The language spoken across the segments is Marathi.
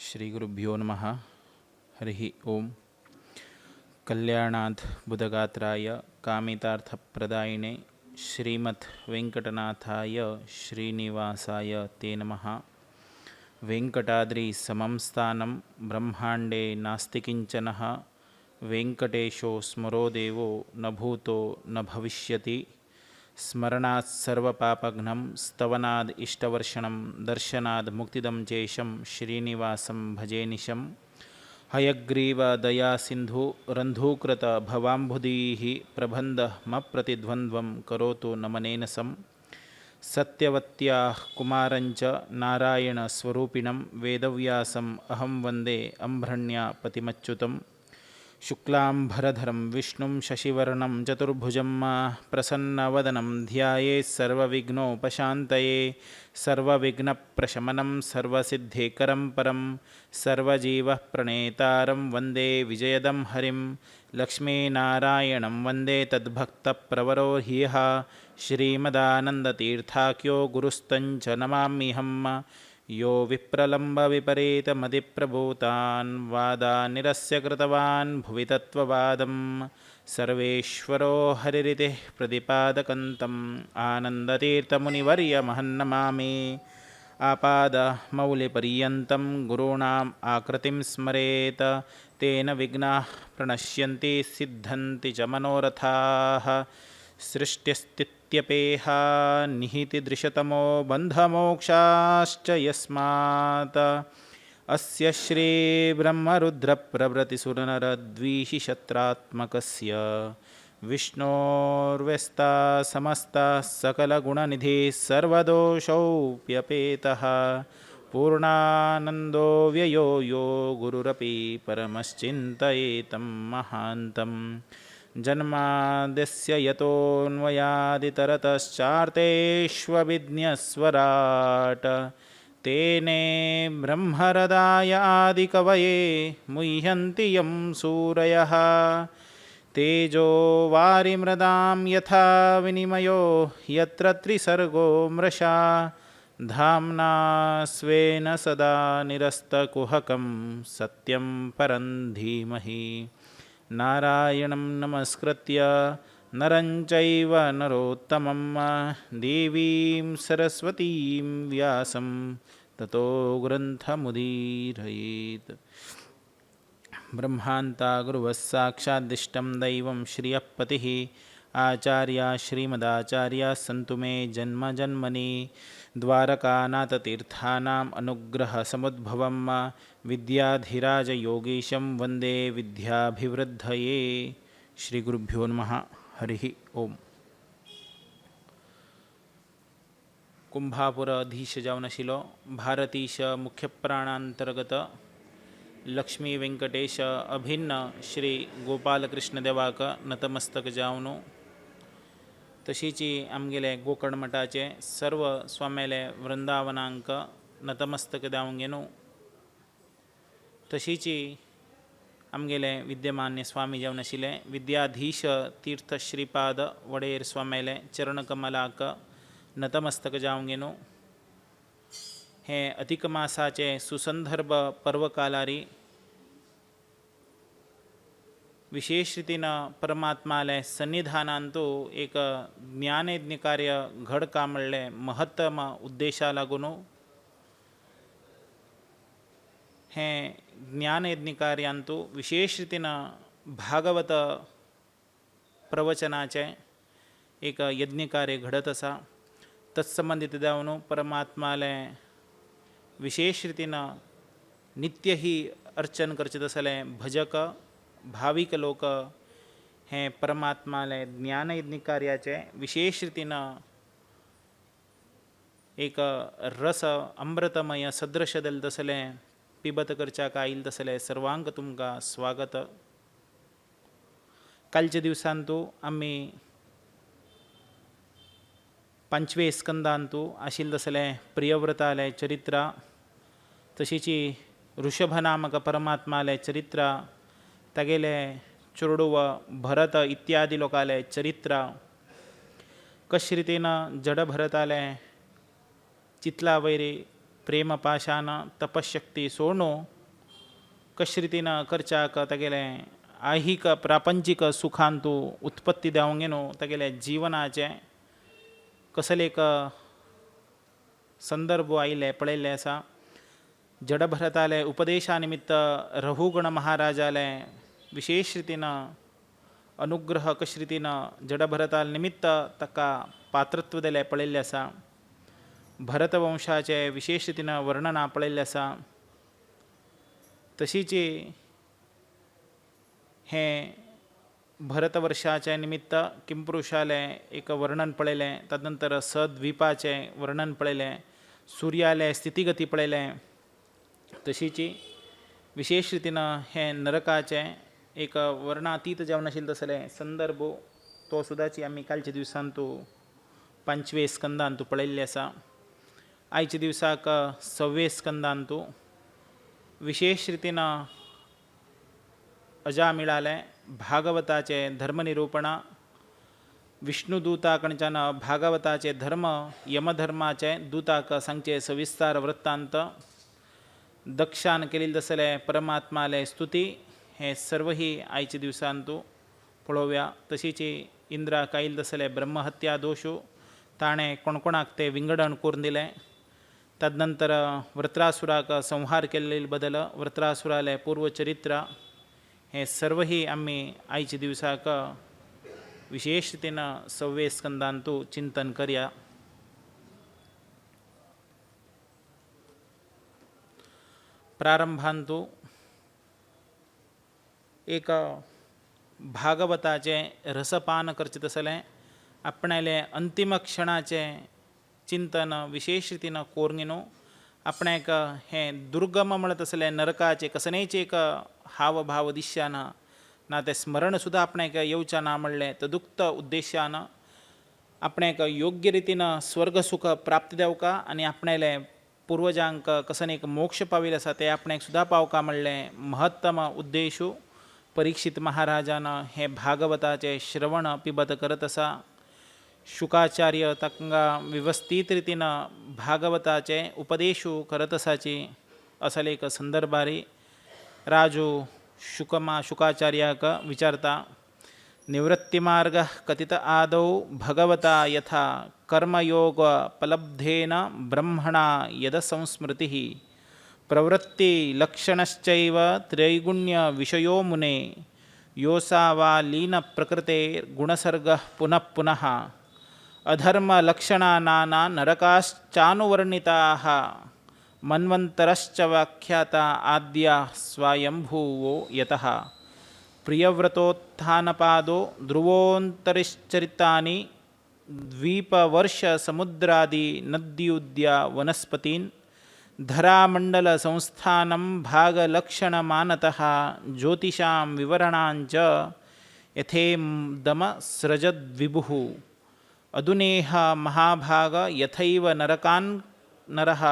श्रीगुरुभ्यो नमः। हरिः ओं। कल्याणाथ बुधगात्राय कामितार्थप्रदायिने श्रीमद् वेंकटनाथाय श्रीनिवासाय ते नमः। वेंकटाद्रि समं स्थानं ब्रह्माण्डे नास्ति किंचनः। वेंकटेशो स्मरो देवो न भूतो न भविष्यति। स्मरणात् सर्वपापघ्नं स्तवनाद् इष्टवर्षणं दर्शनाद् मुक्तिदं चेशं श्रीनिवासं भजे निशम्। हयग्रीव दयासिन्धु रन्धूकृत भवाम्बुधीः प्रबन्धमप्रतिद्वन्द्वं करोतु नमनेन सम्। सत्यवत्याः कुमारञ्च नारायणस्वरूपिणं वेदव्यासम् अहं वन्दे अम्भ्रण्यापतिमच्युतम्। शुक्लाम्भरधरं विष्णुं शशिवर्णं चतुर्भुजं प्रसन्नवदनं ध्यायेत् सर्वविघ्नोपशान्तये। सर्वविघ्नप्रशमनं सर्वसिद्धिकरं परं सर्वजीवप्रणेतारं वन्दे विजयदं हरिं। लक्ष्मीनारायणं वन्दे तद्भक्तप्रवरो ह्यः श्रीमदानन्दतीर्थाख्यो गुरुस्तञ्च नमाम्यहम्। यो विप्रलम्बविपरीतमतिप्रभूतान् वादान्निरस्य कृतवान् भुवि तत्त्ववादं सर्वेश्वरो हरिरितिः प्रतिपादकन्तम् आनन्दतीर्थमुनिवर्यमहन्नमामि। आपादमौलिपर्यन्तं गुरूणाम् आकृतिं स्मरेत् तेन विघ्नाः प्रणश्यन्ति सिद्धन्ति च मनोरथाः। सृष्टिस्थित्यपेहा निहितिदृशतमो बन्धमोक्षाश्च यस्मात् अस्य श्रीब्रह्मरुद्रप्रभृतिसुरनरद्वीषिशत्रात्मकस्य विष्णोर्व्यस्ताः समस्ताः सकलगुणनिधिः सर्वदोषोऽप्यपेतः पूर्णानन्दो व्ययो यो गुरुरपि परमश्चिन्तयेतं महान्तम्। जन्माद्यस्य यतोऽन्वयादितरतश्चार्तेष्वभिज्ञस्वराट् तेने ब्रह्महृदाय आदिकवये मुह्यन्ति यं सूरयः। तेजो वारिमृदां यथा विनिमयो यत्र त्रिसर्गो मृषा धाम्ना स्वेन सदा निरस्तकुहकं सत्यं परं धीमहि। नारायणं नमस्कृत्य नरं चैव नरोत्तमं देवीं सरस्वतीं व्यासं ततो ग्रन्थमुदीरयेत्। ब्रह्मान्ता गुरुवः साक्षाद्दिष्टं दैवं श्रियःपतिः आचार्या श्रीमदाचार्या सन्तु मे जन्मजन्मनि। द्वारकानाथतीर्थानाम् अनुग्रहसमुद्भवं विद्याधिराजयोगीशं वन्दे विद्याभिवृद्धये। श्रीगुरुभ्यो नमः। हरिः ओम। कुंभापुराधीश जाऊन आशिल्लो भारतीश मुख्य प्राणांतर्गत लक्ष्मी व्यंकटेश अभिन्न श्री गोपालकृष्ण देवाक नतमस्तक जावन तशीची आमगेले गोकर्ण मठाचे सर्व स्वामेले वृंदावनांक नतमस्तक जावंक गेलो। तशीची आमगेले विद्यमान्य स्वामी जावन आशिल्ले विद्याधीश तीर्थ श्रीपाद वडेर स्वामेले चरणकमलाक नतमस्तक जावंक गेलो। हे अधिक मासाचे सुसंदर्भ पर्वकालारी विशेष रीतीन परमात्माले सन्निधानांतू एक ज्ञानयज्ञ कार्य घड कामळ्ळे महत्तम उद्देशा लागून हे ज्ञानयज्ञ कार्यांतू विशेष रीतीन भागवत प्रवचनाचे एक यज्ञ कार्य घडत आसा। तत्संबंधित जावन परमात्माले विशेष रीतीन नित्य ही अर्चन करचे आसले भजक भाविक लोक हे परमात्माले ज्ञानयज्ञ कार्याचे विशेष रीतीन एक रस अमृतमय सदृश दल तसले पिबत करच्या काईल तसले सर्वांक तुमका स्वागत। कालच्या दिवसांतू आम्ही पंचवे स्कंदांतू आशिल्ले तसले प्रियव्रताले चरित्र तशीची ऋषभ नामक परमात्माले चरित्र तगेले चुरडुव भरत इत्यादी लोकाले चरित्र कशे रितीन जड भरताले चितला वैरी प्रेम पाशान तपशक्ती सोडून कशे रितीन करच्याक तेगेले ऐहिक प्रापंचीक सुखांतू उत्पत्ती देवंगेनो तेगेले जीवनाचे कसले एक संदर्भ आयले पळयल्ले आसा. जडभरताले उपदेशा निमित्त रघुगण महाराजाले विशेष रितीन अनुग्रह कशे रितीन जडभरताल निमित्त ताका पात्रत्व दिले पळयल्ले आसा. भरतवंशाचे विशेष रितीन वर्णना पळयल्ले आसा. तशीच हे भरतवर्षाचे निमित्त किंपुरुषाले एक वर्णन पळयले. तदनंतर सद्वीपाचे वर्णन पळयले. सूर्याले स्थितिगती पळयले. तशीच विशेष रितीन हे नरकाचे एक वर्णातीत जेवण आशिल्ले तसले संदर्भ तो सुद्दाची आमी कालच्या दिवसांतू 5वे स्कंदांतू पळयल्ले आसा. आयच्या दिवसाक 6वे स्कंदांतू विशेष रितीन अजामिळाले भागवताचे धर्मनिरूपण विष्णुदूता कडच्यान भागवताचे धर्म यमधर्माचे दूताक सांगचे सविस्तार वृत्तांत दक्षान केलेले तसले परमात्माले स्तुती हे सर्व ही आयच्या दिवसांतू पळोवया. तशीच इंद्राक आयिल्ले तसले ब्रह्महत्या दोषू ताणें कोणकोणाक ते विंगडण करून दिले. तदनंतर वृत्रासुराक संहार केल्ले बदल वृत्रासुराले पूर्वचरित्र हे सर्व ही आम्ही आयच्या दिवसाक विशेष रितीन 6वे स्कंदांतू चिंतन करया. प्रारंभांतू एक भागवताचे रसपान करचे तसले आपणाले अंतिम क्षणाचे चिंतन विशेष रितीन कोरगिनो आपणाक हे दुर्गम म्हणत असले नरकाचे कसनेचे एक हाव भाव दिश्यान ना ते स्मरण सुद्धा आपणाक येवच्या ना म्हणले तदुक्त उद्देशान आपणाक योग्य रितीन स्वर्ग सुख प्राप्ती देवका आनी आपणाले पूर्वजांक कसन एक मोक्ष पाविल आसा ते आपणाक सुद्धा पावका म्हणले महत्तम उद्देशू परीक्षित महाराजान हे भागवताचे श्रवण पिबत करत आसा. शुकाचार्य तांकां व्यवस्थित रितीन भागवताचे उपदेशू करत आसाची असले एक संदर्भारी राजू शुकाचार्याक विचारता. निवृत्तिमार्ग कथित आदौ भगवता यथा कर्मयोगोपलब्धेन ब्रह्मणा यदसंस्मृतिः प्रवृत्ति लक्षणश्चैव त्रैगुण्य विषयो मुने योसा वा लीन प्रकृते गुणसर्गः पुनः पुनः अधर्म लक्षणानाना नरकाश्चानुवर्णिताः मन्वन्तरश्च व्याख्याता आद्या स्वयंभुवो यतः प्रियव्रतोत्थानपादो ध्रुवोऽन्तरिश्चरितानि द्वीपवर्ष समुद्रादि नद्युद्या वनस्पतीन् धरामंडल संस्थानं भागलक्षणमानतः ज्योतिषां विवरणांच यथेदम सृजद्विभुः अदुनेह महाभाग यथैव नरकान् नरः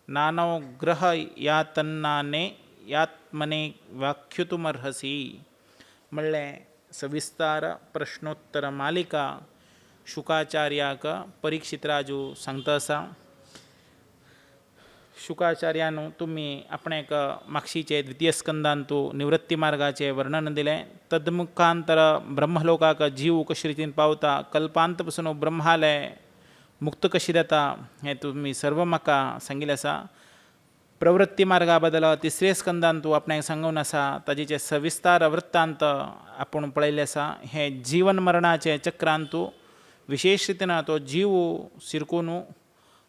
नानोग्रह यातन्नाने यात्मने व्याख्युतुमर्हसि म्हणले सविस्तार प्रश्नोत्तर मालिका शुकाचार्याक परीक्षित राजू सांगता आसा. शुकाचार्यान तुम्ही आपणाक मागशीचे द्वितीय स्कंदांतू निवृत्ती मार्गाचे वर्णन दिले. तद्मुखांतर ब्रह्मलोकाक जीव कशे रितीन पावता कल्पांत पासून ब्रह्माले मुक्त कशी जाता हे तुम्ही सर्व म्हाका सांगिल्लें आसा. प्रवृत्ती मार्गा बद्दल 3रे स्कंदांतू आपणाक सांगून आसा ताजेचे सविस्तार वृत्तांत आपूण पळयल्ले आसा. हे जीवन मरणाचे चक्रांतू विशेष रितीन तो जीव शिरकून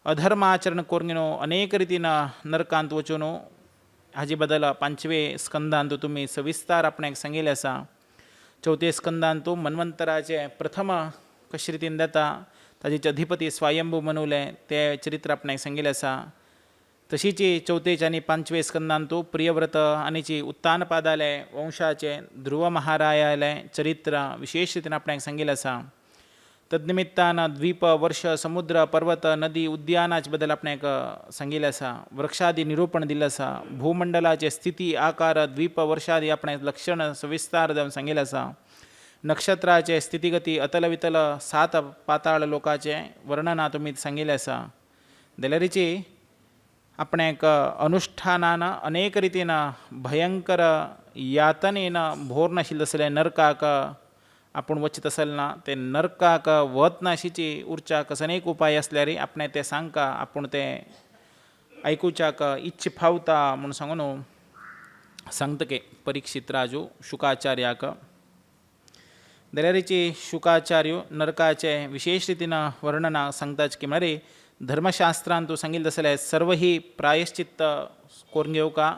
अधर्म आचरण करून अनेक रितीन नरकांत वचून हाजे बद्दल 5वे स्कंदांतू तुम्ही सविस्तार आपणाक सांगिल्लें आसा. 4थे स्कंदांतू मन्वंतराचे प्रथम कशे रितीन जाता ताजेचे अधिपती स्वयंभू मनवले ते चरित्र आपणाक सांगिल्लें आसा. तशीच 4थे आनी 5वे स्कंदांतू प्रियव्रत आनीची उत्तानपादाले वंशाचे ध्रुव महारायाले चरित्र विशेष रितीन आपणाक सांगिल्लें आसा. तद्निमित्तान द्वीप वर्ष समुद्र पर्वत नदी उद्यानाचे बद्दल आपणाक सांगिल्लें आसा. वृक्षादी निरूपण दिल्लें आसा. भूमंडलाचे स्थिती आकार द्वीप वर्षादी आपणाक लक्षण सविस्तार जावन सांगिल्लें आसा. नक्षत्राचे स्थितिगती अतल वितल 7 पाताळ लोकाचे वर्णना तुमी सांगिल्लें आसा. जाल्यारीची आपणाक अनुष्ठानानं अनेक रितीनं भयंकर यातनेनं भोर नाशिल्ले तसले नरकाक आपूण वचत आसतना ते नरकाक वत नाशिची उरच्याक अनेक उपाय आसल्यार आपणे ते सांगता आपूण ते ऐकुच्याक इच्छा फावता म्हूण सांगून सांगतके परीक्षित राजू शुकाचार्याक जाल्यारीची शुकाचार्य नरकाचे विशेष रितीनं वर्णना सांगताच की म्हळ्यार धर्मशास्त्रांत सांगिल्लें जाल्यार सर्व ही प्रायश्चित्त करून घेवका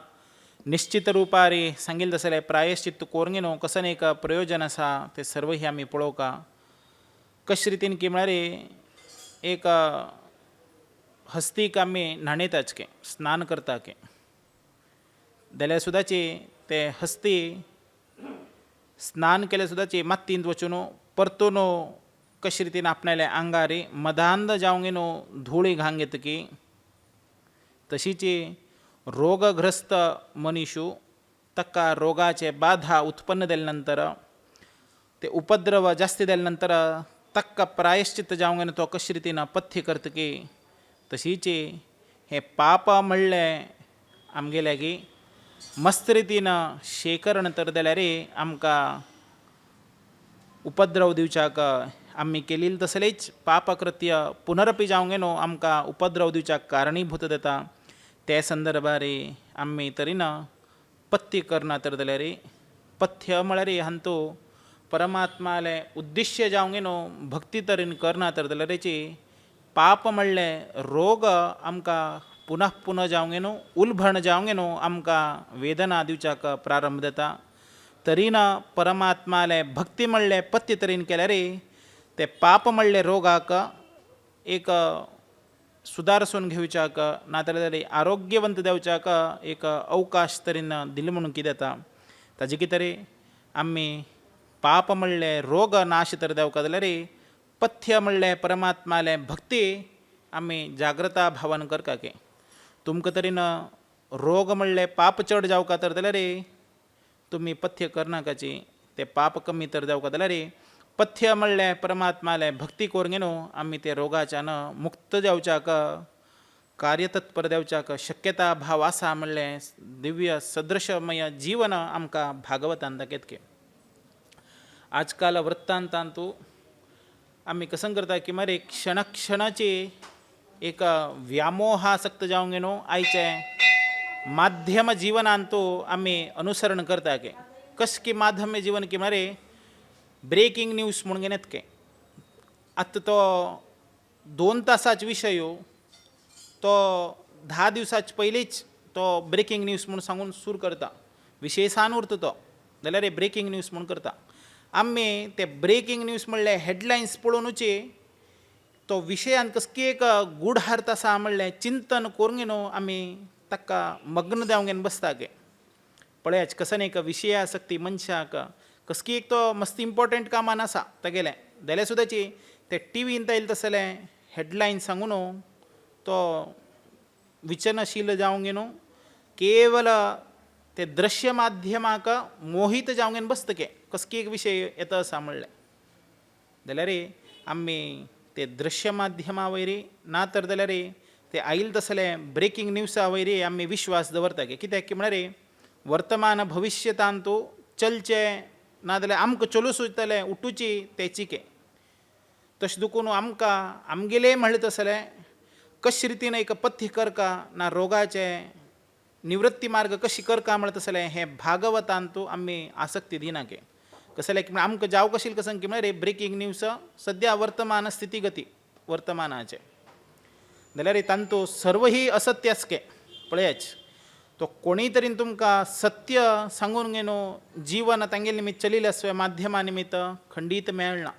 निश्चित रुपारी सांगिल्लें जाल्यार प्रायश्चित्त करून घेवन कसं एक प्रयोजन आसा ते सर्व ही आमी पळोवका कशे रितीन की म्हळ्यार एक हस्तीक आमी न्हाणयताच के स्नान करता के जाल्यार सुद्दाची ते हस्ती स्नान केले सुद्दाची मातींत वचून परतून कशे रितीन आपणाल्या आंगार मदांध जावंक न्हू धुळी घांग येतकी तशीची रोगग्रस्त मनीशू ताका रोगाचे बाधा उत्पन्न जाले नंतर ते उपद्रव जास्ती जाले नंतर ताका प्रायश्चित्त जावंक तो कशे रितीन पथ्य करतकी तशीची हे पाप म्हणलें आमगेल्या की मस्त रितीन शेखरण तर जाल्यार आमकां उपद्रव दिवच्याक आमी केलेली तसलेच पापकृत्य पुनरपी जावंक न्हू आमकां उपद्रव दिवच्याक कारणीभूत जाता ते संदर्भार आमी तरीन पथ्य करना तर जाल्यार पथ्य म्हळ्यार हांतू परमात्माले उद्दिश्य जावंक न्हू भक्ती तरेन करना तर जाल्यार पाप म्हणलें रोग आमकां पुनः पुनः जावंक न्हू उलभण जावंक न्हू आमकां वेदना दिवच्याक प्रारंभ जाता तरीन परमात्माले भक्ती म्हणलें पथ्य तरेन केल्यार ते पाप म्हणलें रोगाक एक सुदारसून घेवच्याक नाजाल्यार आरोग्यवंत देवच्याक एक अवकाश तरेन दिले म्हणून कितें जाता ताजे कितें आमी पाप म्हणलें रोग नाश तर देवका जाल्यार पथ्य म्हणलें परमात्माले भक्ती आमी जागृता भावान करता के तुमकां तरीन रोग म्हणलें पाप चड जावका तर जाल्यार तुमी पथ्य करनाकाची ते पाप कमी तर जावका जाल्यार पथ्य म्हणलें परमात्माले भक्ती करून न्हू आमी ते रोगाच्यान मुक्त जावच्याक कार्यतत्पर देवच्याक शक्यता भाव आसा म्हणलें दिव्य सदृशमय जीवन आमकां भागवतान दाखयत के आजकाल वृत्तांतांतू आमी कसं करता की मरे क्षणाची एक व्यामोहासक्त जावंक न्हू आयचे माध्यम जिवनांतू आमी अनुसरण करता के कस की माध्यम जीवन की मरे ब्रेकिंग न्यूज म्हणून घेण्यात के आतां तो 2 तासाचो विशय तो 10 दिवसाचे पयलींच तो ब्रेकिंग न्यूज म्हणून सांगून सुरू करता विशय सान उरता तो जाल्यार ब्रेकिंग न्यूज म्हणून करता आमी ते ब्रेकिंग न्यूज म्हणलें हेडलायन्स पळोवनूच तो विशयान कसकी एक गूढ अर्थ आसा म्हणलें चिंतन करून न्हू आमी ताका मग्न जावंक बसता गे पळयाच कसन एक विशय आसक्ती मनशाक कसकी एक तो मस्त इम्पॉर्टंट कामान आसा तेगेलें जाल्यार सुद्दाची ते टीव्हींत येयलें तसलें हेडलायन सांगून तो विचनशील जावंक न्हू केवल ते दृश्य माध्यमाक मोहीत जावंक बसतके कसकी एक विशय येता आसा म्हणलें जाल्यार आमी ते दृश्य माध्यमा वयरी ना तर जाल्यार ते आयिल्ले तसलें ब्रेकिंग न्यूजा वयरी आमी विश्वास दवरता गे कित्याक की म्हळ्यार वर्तमान भविश्यतांतू चलचें नाजाल्यार आमकां चलूच वयतलें उठूची तेची के तशें देखून आमकां आमगेलें म्हणलें तसलें कशे रितीन एक पथ्य करका ना रोगाचे निवृत्ती मार्ग कशी करका म्हणलें तसलें हें भागवतांतू आमी आसक्ती दिना के कसलें की आमकां जावंक आशिल्लें कसं की म्हळ्यार ब्रेकिंग न्यूज सद्या वर्तमान स्थितीगती वर्तमानाचे जाल्यार तांतू सर्व ही असत्याच के पळयाच तो कोणी तरी तुमकां सत्य सांगून न्हू जीवन तांगे निमित्त चलिल्लें आसलें माध्यमा निमित्त खंडीत मेळना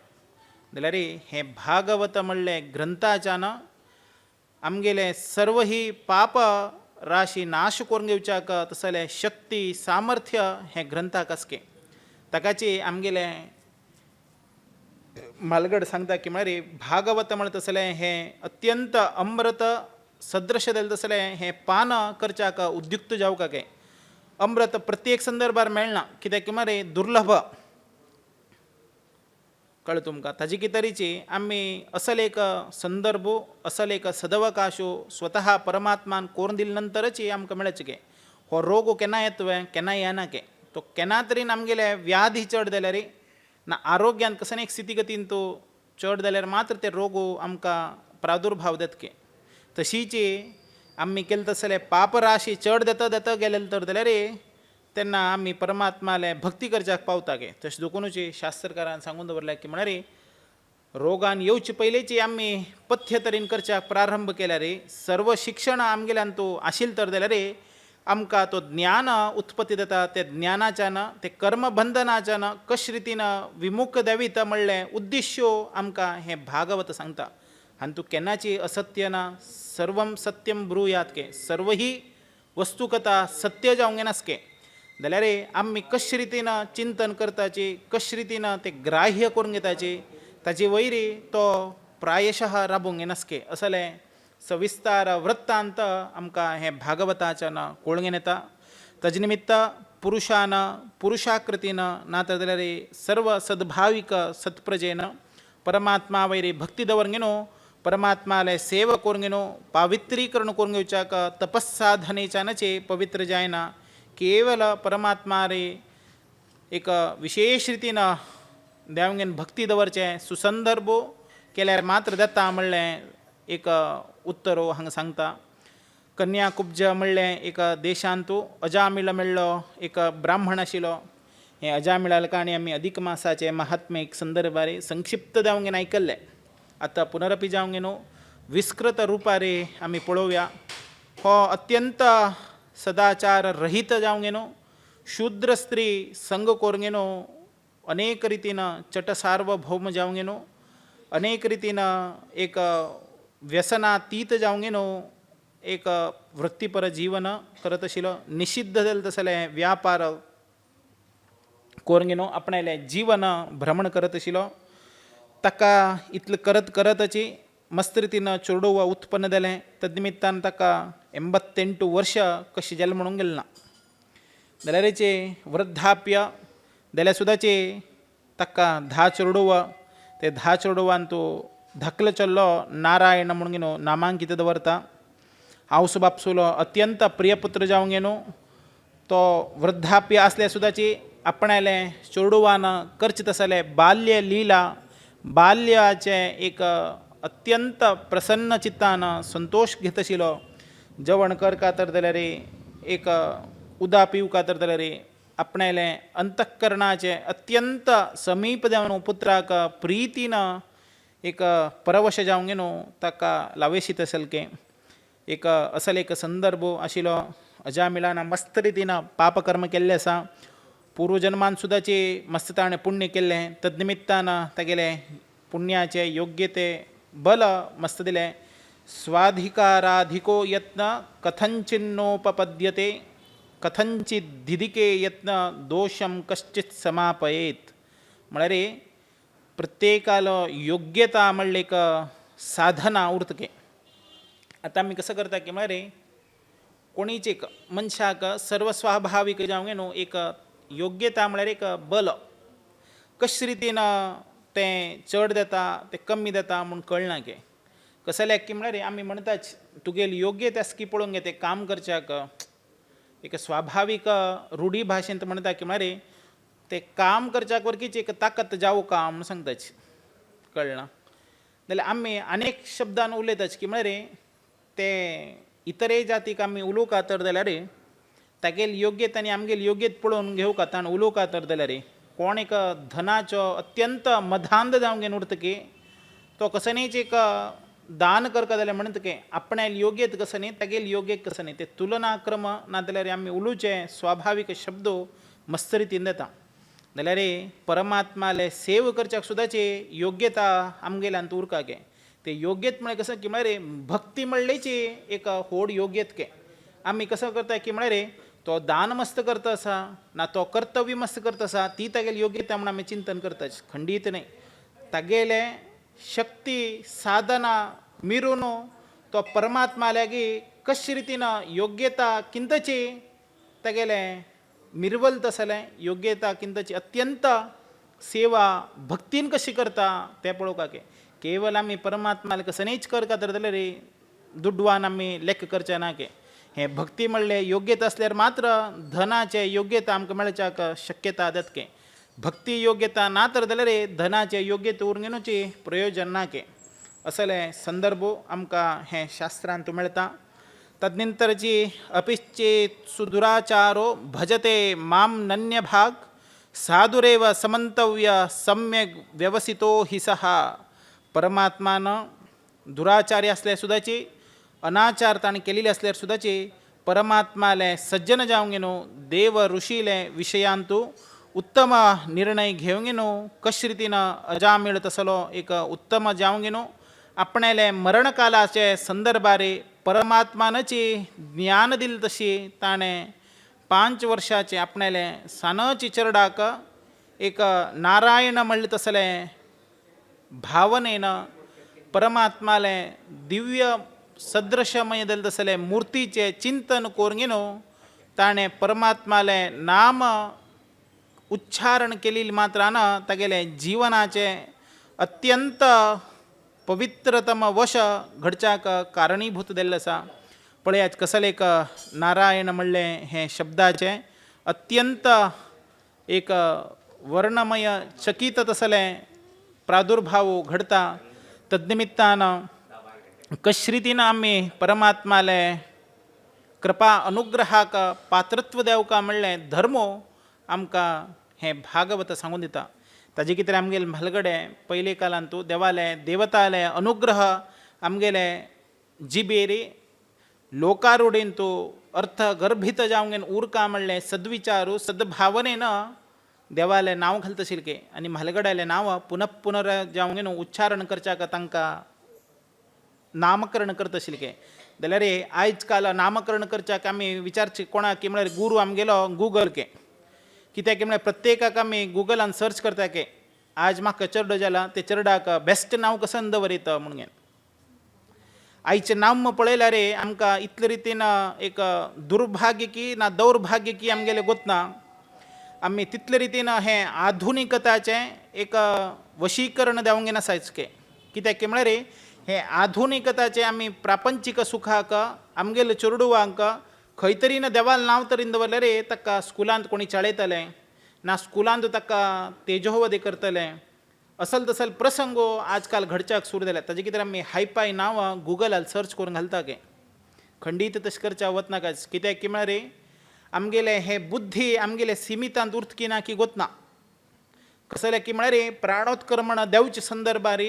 जाल्यार हें भागवत म्हणलें ग्रंथाच्यान आमगेले सर्व ही पाप राशी नाश करून घेवच्याक तसलें शक्ती सामर्थ्य हें ग्रंथाक आसके ताकाची आमगेले मालगड सांगता की म्हळ्यार भागवत म्हणटा तसलें हें अत्यंत अमृत सदृश जालें तसलें हें पान करच्याक उद्युक्त जावका के अमृत प्रत्येक संदर्भार मेळना कित्याक की म्हळ्यार दुर्लभ कळ्ळें तुमकां. ताजे कितें आमी असल एक संदर्भ असल एक सदवकाशो स्वता परमात्मान कोरून दिले नंतरच आमकां मेळचे गे. हो रोग केन्ना येतवे केन्ना येना के तो केन्ना तरी आमगेले व्याधी चड जाल्यार ना आरोग्यान कसं एक स्थितीगतीन तो चड जाल्यार मात्र ते रोग आमकां प्रादुर्भाव जातके. तशीच आमी केले तसले पाप राशी चड देता गेले तर जाल्यार तेन्ना आमी परमात्माले भक्ती करच्याक पावता गे. तशें देखूनच शास्त्रकारान सांगून दवरल्या की म्हळ्यार रोगान येवचे पयलींची आमी पथ्य तरेन करच्याक प्रारंभ केल्यार सर्व शिक्षण आमगेल्यान तो आशिल्लें तर जाल्यार आमकां तो ज्ञान उत्पत्ती जाता. ते ज्ञानाच्यान ते कर्मबंधनाच्यान कशे रितीन विमुख देवीत म्हणलें उद्देश्य आमकां हें भागवत सांगता. आनी तूं केन्नाची असत्य ना सर्वम सत्यम ब्रुयात के सर्व ही वस्तुकथा सत्य जावंक नासके जाल्यार आमी कशे रितीन चिंतन करताची कशे रितीन ते ग्राह्य करून घेताची ताचे वयरी तो प्रायशः राबोवंक नासके असलें सविस्तार वृत्तांत आमकां हें भागवताच्यान कळून येता. ताजे निमित्त पुरुषान पुरुषाकृतीन नातर जाल्यार सर्व सद्भावीक सत्प्रजेन परमात्मा वयरी भक्ती दवरूंक न्हू परमात्माले सेवा करूंक न्हू पावित्रीकरण करून घेवच्याक तपस्साधनेच्यानचे पवित्र जायना. केवल परमात्मा रे एक विशेष रितीन देवांगेन भक्ती दवरचें सुसंदर्भ केल्यार मात्र जाता म्हणलें एक उत्तरो हांगा सांगता. कन्याकुब्ज म्हणलें एक देशांत अजामिळ मेळ्ळो एक ब्राह्मण आशिल्लो. हे अजामिळाल काणी आमी अधिक मासाचे महात्म्य एक संदर्भार संक्षिप्त देवांगेन आयकल्लें. आतां पुनरपी जावंक न्हू विस्कृत रुपारे आमी पळोवया. हो अत्यंत सदाचार रहित जावंक न्हू शूद्र स्त्री संग करूंक न्हू अनेक रितीन चट सार्वभौम जावंक न्हू अनेक रितीन एक व्यसनातीत जावंक न्हू एक वृत्तीपर जीवन करत आशिल्लो. निषिद्ध जालें तसलें व्यापार करूंक न्हू आपणालें जीवन भ्रमण करत आशिल्लो. ताका इतलें करत करतची मस्त रितीन चोरडोवा उत्पन्न जालें. तद ताका 88 वर्सां कशी जल्म म्हणूंक गेलें ना जाल्यारचे वृद्धाप्य जाल्यार सुद्दाचे ताका 10 चोरडोवा ते 10 चोरडोवान तो धकलो चल्लो नारायण म्हणून न्हू नामांकीत दवरता. आवसो बापसुलो अत्यंत प्रियपुत्र जावंक न्हू तो वृद्धाप्य आसल्यार सुद्दाची आपणालें चोरडोवान करचें तसलें बाल्य लिला बाल्याचे एक अत्यंत प्रसन्न चित्तान संतोष घेत आशिल्लो. जेवण करता तर जाल्यार एक उदक पिवका तर जाल्यार आपणालें अंतःकरणाचे अत्यंत समीप देवन पुत्राक प्रितीन एक परवश जावंक न्हू ताका लावेशीत आसलकें एक असल एक संदर्भ आशिल्लो. अजामिळान मस्त रितीन पापकर्म केल्लें आसा. पूर्वजन्मान सुद्दाचे मस्त ताणें पुण्य केल्लें तद निमित्तान तागेले पुण्याचे योग्यते बल मस्त दिलें. स्वाधिकाराधिको यत्न कथंचिन्नोपपद्यते कथंचिद्धिदिके यत्न दोषम कश्चित समापयेत. म्हळ्यार प्रत्येकालो योग्यता म्हणले एक साधना उरतके. आतां आमी कसं करता की म्हळ्यार कोणीच एक मनशाक सर्वस्वाभावीक जावंक न्हू एक योग्यता म्हळ्यार एक बल कशे रितीन तें चड जाता तें कमी जाता म्हूण कळना गे. कसले की म्हळ्यार आमी म्हणटाच तुगेली योग्यता आसा पळोवंक गे तें काम करच्याक एक स्वाभावीक रुढी भाशेंत म्हणटा की म्हळ्यार तें काम करच्याक वरकीच एक ताकत जावं का म्हूण सांगताच कळना. जाल्यार आमी अनेक शब्दान उलयताच की म्हळ्यार ते इतरे जातीक आमी उलोवका तर जाल्यार तागेली योग्यता आनी आमगेली योग्यता पळोवन घेवका ताण उलोवका तर जाल्यार कोण एक धनाचो अत्यंत मधांध जावंक उरतकी तो कसं न्हीच एक दान करता जाल्यार म्हणटके आपणाली योग्यता कसं न्ही तागेली योग्यता कसं न्ही ते तुलनाक्रम ना जाल्यार आमी उलोवचे स्वाभावीक शब्द मस्त रितीन जाता. जाल्यार परमात्माले सेव करच्याक सुद्दाची योग्यता आमगेल्यान उरका गे. ते योग्यता म्हळ्यार कसं की म्हळ्यार भक्ती म्हणल्याची एक व्हड योग्यता के. आमी कसं करता की म्हळ्यार तो दान मस्त करता आसा ना तो कर्तव्य मस्त करता आसा ती तागेली योग्यता म्हणून आमी चिंतन करताच खंडीत न्ही. तागेले शक्ती साधना मिरून तो परमात्मा लागी कशे रितीन योग्यता किंतची तागेले मिरवल तसलें योग्यता किंतची अत्यंत सेवा भक्तीन कशी करता ते पळोवका के केवल आमी परमात्माला कसं नाहीच करता तर जाल्यार रे दुडवान आमी लेख करचे ना के हे भक्ती म्हणले योग्यता असल्यार मात्र धनाचे योग्यता आमकां मेळच्याक शक्यता आदत के भक्ती योग्यता ना तर जाल्यार रे धनाचे योग्यता उरंगेनूची प्रयोजन ना के असले संदर्भ आमकां हे शास्त्रांत मेळटा तदनंतरची अपिश्चेत सुदुराचारो भजते माम नन्य भाग साधुरेव समंतव्य सम्यक व्यवसितो हि सहा परमात्मानं दुराचारी असल्यार सुद्दाची अनाचार ताणें केलेली असल्यार सुद्दाची परमात्माले सज्जन जावंक न्हू देव ऋषीले विशयांतू उत्तम निर्णय घेवंक न्हू कशे रितीन अजामिळ तसलो एक उत्तम जावंक न्हू आपणेले मरणकालाचे संदर्भारे परमात्मानाची ज्ञान दिली तशी ताणें 5 वर्षाचे आपणेले सानची चरडाक एक नारायण म्हणले तसले भावनेन परमात्माले दिव्य सदृशमय दिले तसले मूर्तीचे चिंतन करून ताणें परमात्माले नाम उच्चारण केलेली मात्रान तागेले जीवनाचे अत्यंत पवित्रतम वश घडच्याक कारणीभूत दिल्लें आसा पळयात कसले एक नारायण म्हणले हे शब्दाचे अत्यंत एक वर्णमय चकित तसले प्रादुर्भाव घडता तद्निमित्तान कशे रितीन आमी परमात्माले कृपा अनुग्रहाक पात्रत्व देवका म्हणले धर्मो आमकां हे भागवत सांगून दिता ताजे कितें आमगेले म्हालगडे पयले कालांतू देवाले देवताले अनुग्रह आमगेले जिबेरी लोकारुडीन तूं अर्थ गर्भित जावंक उरका म्हणलें सद्विचारू सद्भावनेन देवालें नांव घालतशिल्के आनी म्हालगड्यालें नांव पुनः जावंक उच्चारण करच्याक तांकां नामकरण करतशिल्के जाल्यार आयज काल नामकरण करच्याक आमी विचारचे कोणाक की म्हळ्यार गुरू आमगेलो गुगल के कित्याक की म्हळ्यार प्रत्येकाक आमी गुगलान सर्च करता के आज म्हाका चर्ड जाला ते चर्डाक बेस्ट नांव कसं दवरयता म्हणून आईचे नाम पळयल्यार आमकां इतले रितीन एक दुर्भाग्य की ना दौर्भाग्य की आमगेले गोतना आमी तितले रितीन हे आधुनिकताचे एक वशीकरण देवंक नासायच के कित्याक की म्हळ्यार हे आधुनिकताचे आमी प्रापंचीक सुखाक आमगेले चेडवांक खंय तरी देवाल नांव तरी दवरल्यार ताका स्कुलांत कोणी चाळयतले ना स्कुलांत ताका तेजोवधी करतले असल तसल प्रसंगो आजकाल घडच्याक सुरू जाल्यात ताजे कितें आमी हायपाय नांवां गुगलार सर्च करून घालता गे खंडीत तशें करच्या वतनाकाच कित्याक की म्हळ्यार आमगेले हे बुद्धी आमगेले सिमितांत उरतकी ना की गोतना कसले की म्हळ्यार प्राणोत्क्रमण देवचे संदर्भार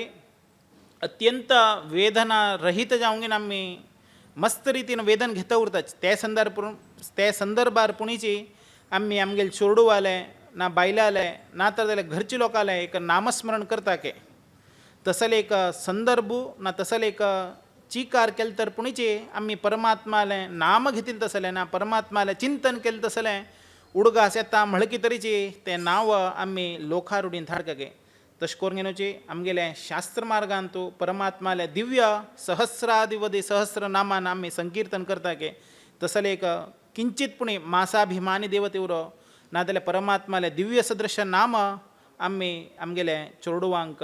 अत्यंत वेदना रहित जावंक आमी मस्त रितीन वेदन घेता उरताच ते संदर्भार पुणीची आमी आमगेले चेडवाले ना बायलाले ना तर जाल्यार घरचे लोकाले एक नामस्मरण करता के तसले एक संदर्भ ना तसले एक चिकार केले तर पुणीची आमी परमात्माले नाम घेतील तसले ना परमात्माले चिंतन केले तसले उडगास येता म्हळकी तरीची ते नांव आमी लोकारुडीन धाडका गे तशें करून घेवची आमगेले शास्त्र मार्गांतू परमात्माले दिव्य सहस्रादिवदी सहस्र नामान आमी संकीर्तन करता गे तसले एक किंचितपुणी मासाभिमानी देवते उरो नाजाल्यार परमात्माले दिव्य सदृश नाम आमी आमगेले चेडवांक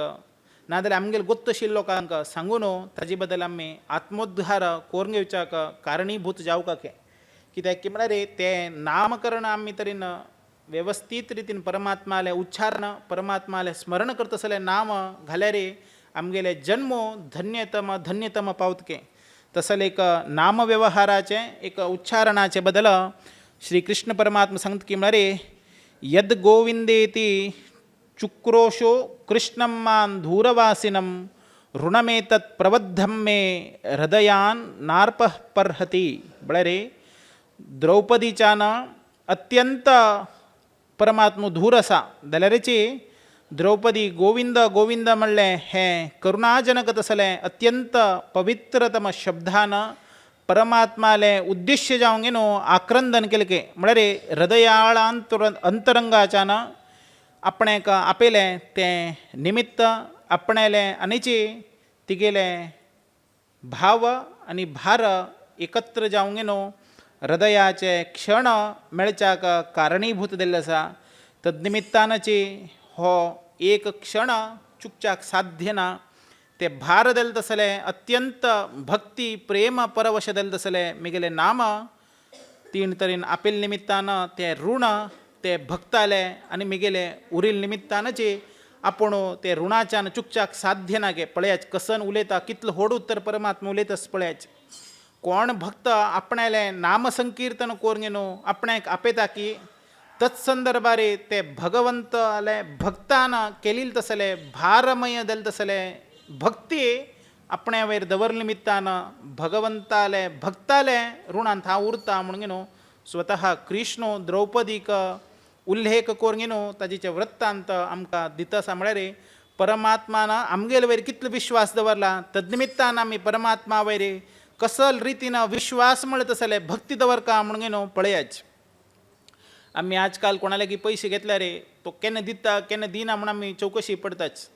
नाजाल्यार आमगेले गोत्तशील लोकांक सांगून ताजे बद्दल आमी आत्मोद्धार करून घेवच्याक कारणीभूत जावका के कित्याक की म्हळ्यार ते नामकरण आमी तरेन व्यवस्थीत रितीन परमात्माले उच्चारण परमात्माले स्मरण करतसले नाम घाल्यार आमगेले जन्मो धन्यतम पावत के तसले एक नाम व्यवहाराचे एक उच्चारणाचे बदल श्री कृष्ण परमात्मा सांगता की म्हळ्यार यद गोविंदेति चुक्रोशो कृष्णं मान धूरवासिनं ऋणमेतत् प्रबद्धं मे हृदयान नार्पः पर्हति म्हळ्यार द्रौपदीच्यान अत्यंत परमात्मा धूर आसा जाल्यारची द्रौपदी गोविंद गोविंद म्हणले हे करुणाजनक तसले अत्यंत पवित्रतम शब्दान परमात्माले उद्देश्य जावंक न्हू आक्रंदन केलें के म्हळ्यार हृदयाळांत अंतरंगाच्यान आपणेक आपयलें तें निमित्त आपणेलें आनीची तिगेले भाव आनी भार एकत्र जावंक न्हू हृदयाचे क्षण मेळच्याक कारणीभूत दिल्ले आसा तद्निमित्तानची हो एक क्षण चुकचाक साध्य ना. ते भार देल तसले अत्यंत भक्ती प्रेम परवश देल तसले मिगेले नाम तीन तरीन आपेल निमित्तानं ते ऋण ते भक्ताले आणि मिगेले उरील निमित्तानचे आपण ते ऋणाच्यान चुकचाक साध्य ना गे पळयाच कसन उलयता कितलं होड उत्तर परमात्मा उलयतस पळयाच. कोण भक्त आपणाले नाम संकीर्तन कोरगेनो आपणाक आपेता की तत्संदर्भारे ते भगवंताले भक्तानं केलील तसले भारमय देल तसले भक्ती आपण्या वयर दवर निमित्तानं भगवंताले भक्ताले ऋणांत हा उरता म्हणून स्वतः कृष्ण द्रौपदीक उल्लेख कोरगेनो ताजेचे वृत्तांत आमकां दिता सांबळे परमात्मानं आमगेल वयर कितलो विश्वास दवरला तद्निमित्तान आमी परमात्मा वयर कसल रितीनं विश्वास म्हणत असले भक्ती दवरका म्हणून पळयाच. आमी आजकाल कोणाले की पयशे घेतल्यार तो केन्ना दिता केन्ना दिना म्हणून आमी चौकशी पडताच.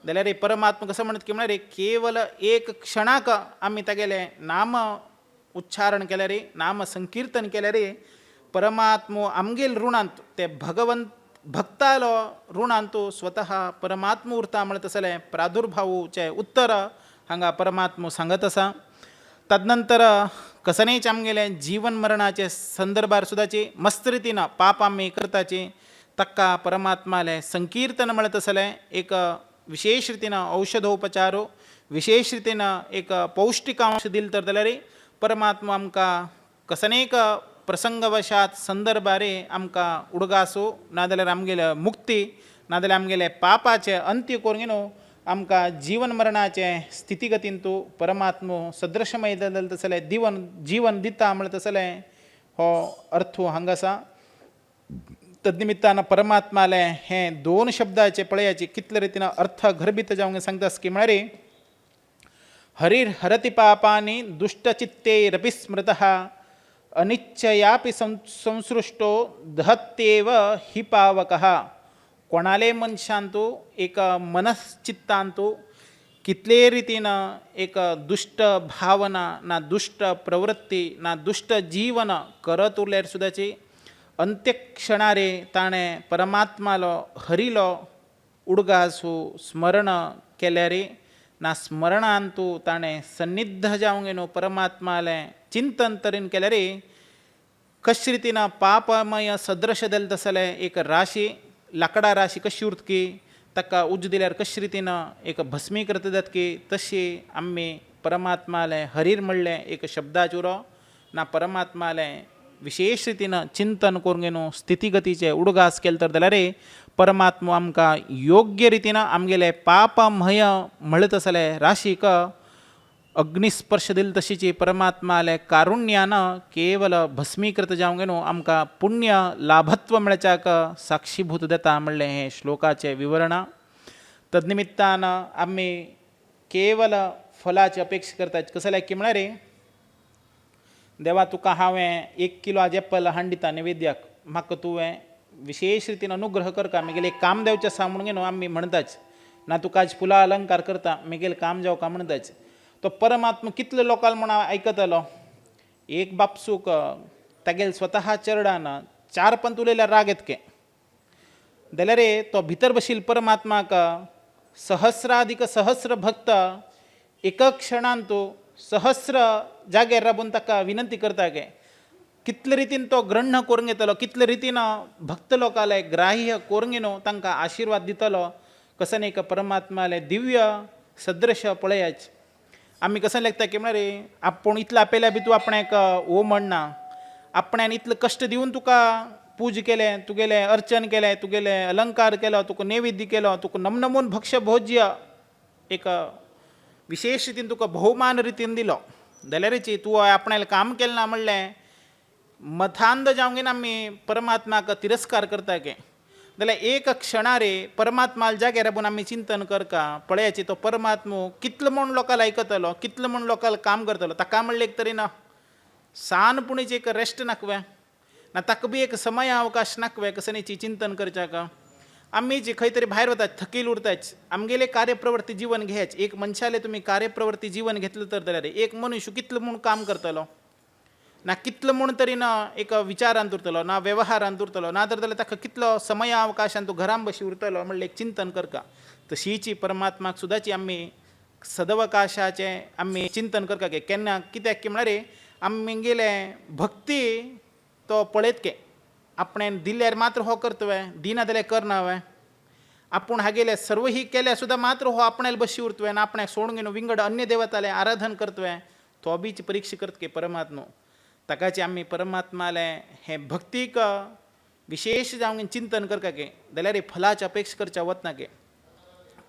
जाल्यार परमात्मा कसं म्हणत की म्हळ्यार केवल एक क्षणाक आमी तागेले नाम उच्चारण केल्यार नाम संकीर्तन केल्यार परमात्मो आमगेल ऋणांत ते भगवंत भक्तालो ऋणांत स्वतः परमात्मा उरता म्हणत असले प्रादुर्भावचे उत्तर हांगा परमात्मा सांगत आसा. तदनंतर कसनेच आमगेले जीवन मरणाचे संदर्भार सुद्दाचे मस्त रितीनं पाप आमी करताचे तक्का परमात्माले संकीर्तन म्हणत असले एक विशेष रितीनं औषधोपचारो विशेष रितीनं एक पौष्टिकांश दिल तर जाल्यार परमात्मा आमकां कसनेक प्रसंगवशात संदर्भारे आमकां उडगासो नाजाल्यार आमगेले मुक्ती नाजाल्यार आमगेले पापाचे अंत्य कोरगेनो आमकां जीवन मरणाचे स्थितीगतीन तूं परमात्मो सदृशमय जाल्यार तसले जीवन दिता म्हणत तसले हो अर्थ हांगासा. तद्निमित्तान परमात्माले हे दोन शब्दाचे पळयाचे कितले रितीन अर्थ घरबीत जावंक सांगतास की म्हळ्यार हरीर हरति पापानी दुष्टचित्तेरपि स्मृतः अनिच्छयापि संसृष्टो दहत्येव हि पावकः. कोणाले मनशांतू एक मनश्चित्तांतू कितले रितीनं एक दुष्ट भावना ना दुष्ट प्रवृत्ती ना दुष्ट जीवन करत उरल्यार सुद्दाची अंत्यक्षणारे ताणे परमात्मालो हरिलो उडगासू स्मरण केल्यार ना स्मरणांतू ताणे सन्निध जावंक न्हू परमात्माले चिंतन तरेन केल्यार कशे रितीन पापमय सदृश देल तसले एक राशी लाकडा राशी कशी उरतकी ताका उज्ज दिल्यार कशे रितीन एक भस्मीकृत जातकी तशी आमी परमात्माले हरीर म्हणले एक शब्दाचुरो ना परमात्माले विशेष रितीन चिंतन करूंक न्हू स्थितीगतीचे उडगास केले तर जाल्यार परमात्मा आमकां योग्य रितीन आमगेले पापमय म्हणत असले राशीक अग्निस्पर्श दिल तशीची परमात्माले कारुण्यानं केवल भस्मीकृत जावंक न्हू आमकां पुण्य लाभत्व मेळच्याक साक्षीभूत देता म्हणलें हे श्लोकाचे विवरण. तद्निमित्तान आमी केवल फलाची अपेक्षा करतात कसले की म्हळ्यार देवा तुका हांवें 1 किलो आज एप्पल हांडिता नैवेद्याक म्हाका तुवें विशेष रितीन अनुग्रह करता म्हगेलें एक काम देंवचें आसा म्हणून न्हू आमी म्हणटाच ना तुका आज फुलां अलंकार करता म्हगेलें काम जावका म्हणटाच. तो परमात्मा कितले लोकांक म्हण आयकतलो एक बापसूक तागेल स्वता चरडान 4 पंत उलयल्यार राग येतके जाल्यार तो भितर बशील परमात्माक सहस्राधिक सहस्र भक्त एक क्षणांत सहस्र जाग्यार राबून ताका विनंती करता गे कितले रितीन तो ग्रहण करूंक येतलो कितले रितीन भक्त लोकांले ग्राह्य करूंक न्हू तांकां आशिर्वाद दितलो कसन एक परमात्माले दिव्य सदृश पळयाच. आमी कशें लागता की म्हळ्यार आपूण इतलें आपेल्या बी तूं आपणाक ओ म्हणना आपणान इतलें कश्ट दिवन तुका पूज केलें तुगेलें अर्चन केलें तुगेलें अलंकार केलो तुका नैवेद्य केलो तुका नमनमून भक्ष्य भोज्य एक विशेष रितीन तुका भोवमान रितीन दिलो जाल्यारच तूं आपणालें काम केलें ना म्हणलें मथांध जावंक आमी परमात्माक तिरस्कार करता गे जाल्यार एक क्षणारे परमात्माल जाग्यार राबून आमी चिंतन करता पळयाची तो परमात्मो कितलो म्हूण लोकांक आयकतलो कितलो म्हूण लोकांक काम करतलो ताका म्हणलें एक तरेन सानपुणीची एक रेस्ट नाकवें ना ताका बी एक समय अवकाश नाकवें कसनेची चिंतन करच्याक आमी जे खंय तरी भायर वतात थकील उरताच आमगेले कार्यप्रवृत्ती जीवन घेयाच एक मनशाले तुमी कार्यप्रवृत्ती जीवन घेतलें तर जाल्यार एक मनुष्य कितलो म्हूण काम करतलो ना कितलो म्हूण तरी ना एक विचारांत उरतलो ना वेव्हारांत उरतलो ना तर जाल्यार ताका कितलो समयावकाशान तो घरान बशी उरतलो म्हणलें एक चिंतन करता. तशीची परमात्माक सुद्दाची आमी सदवकाशाचे आमी चिंतन करता की केन्ना कित्याक की म्हळ्यार आमी गेले भक्ती तो पळयत के आपणें दिल्यार मात्र हो करतवे दिना जाल्यार करनावे आपूण हागेले सर्व ही केल्या सुद्दां मात्र हो आपणाल बशी उरतवे आनी आपणाक सोडून घेवन विंगड अन्य देवताले आराधन करतवे तो बीच परीक्षा करत के परमात्मा ताकाचे आमी परमात्माले हे भक्तीक विशेष जावन चिंतन करता के जाल्यार फलाची अपेक्षा करच्या वतना के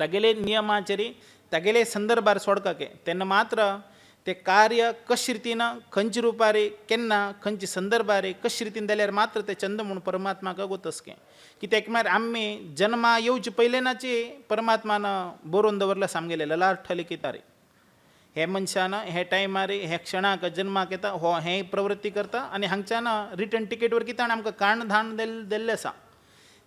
तागेले नियमाचेरी तागेले संदर्भार सोडका के तेन्ना मात्र ते कार्य कशे रितीन खंयच्या रुपारी केन्ना खंयच्या संदर्भार कशे रितीन जाल्यार मात्र ते चंद म्हणून परमात्माक गोतस के कित्याक म्हळ्यार आमी जन्मा येवचे पयलेनाची परमात्मान बरोवन दवरला सामगेले ललाट लिखितारे हे मनशान हे टायमार हे क्षणाक जन्माक येता हो हे प्रवृत्ती करता आनी हांगच्यान रिटर्न टिकेटवर कित्याक आमकां काण धाण दिल्लें आसा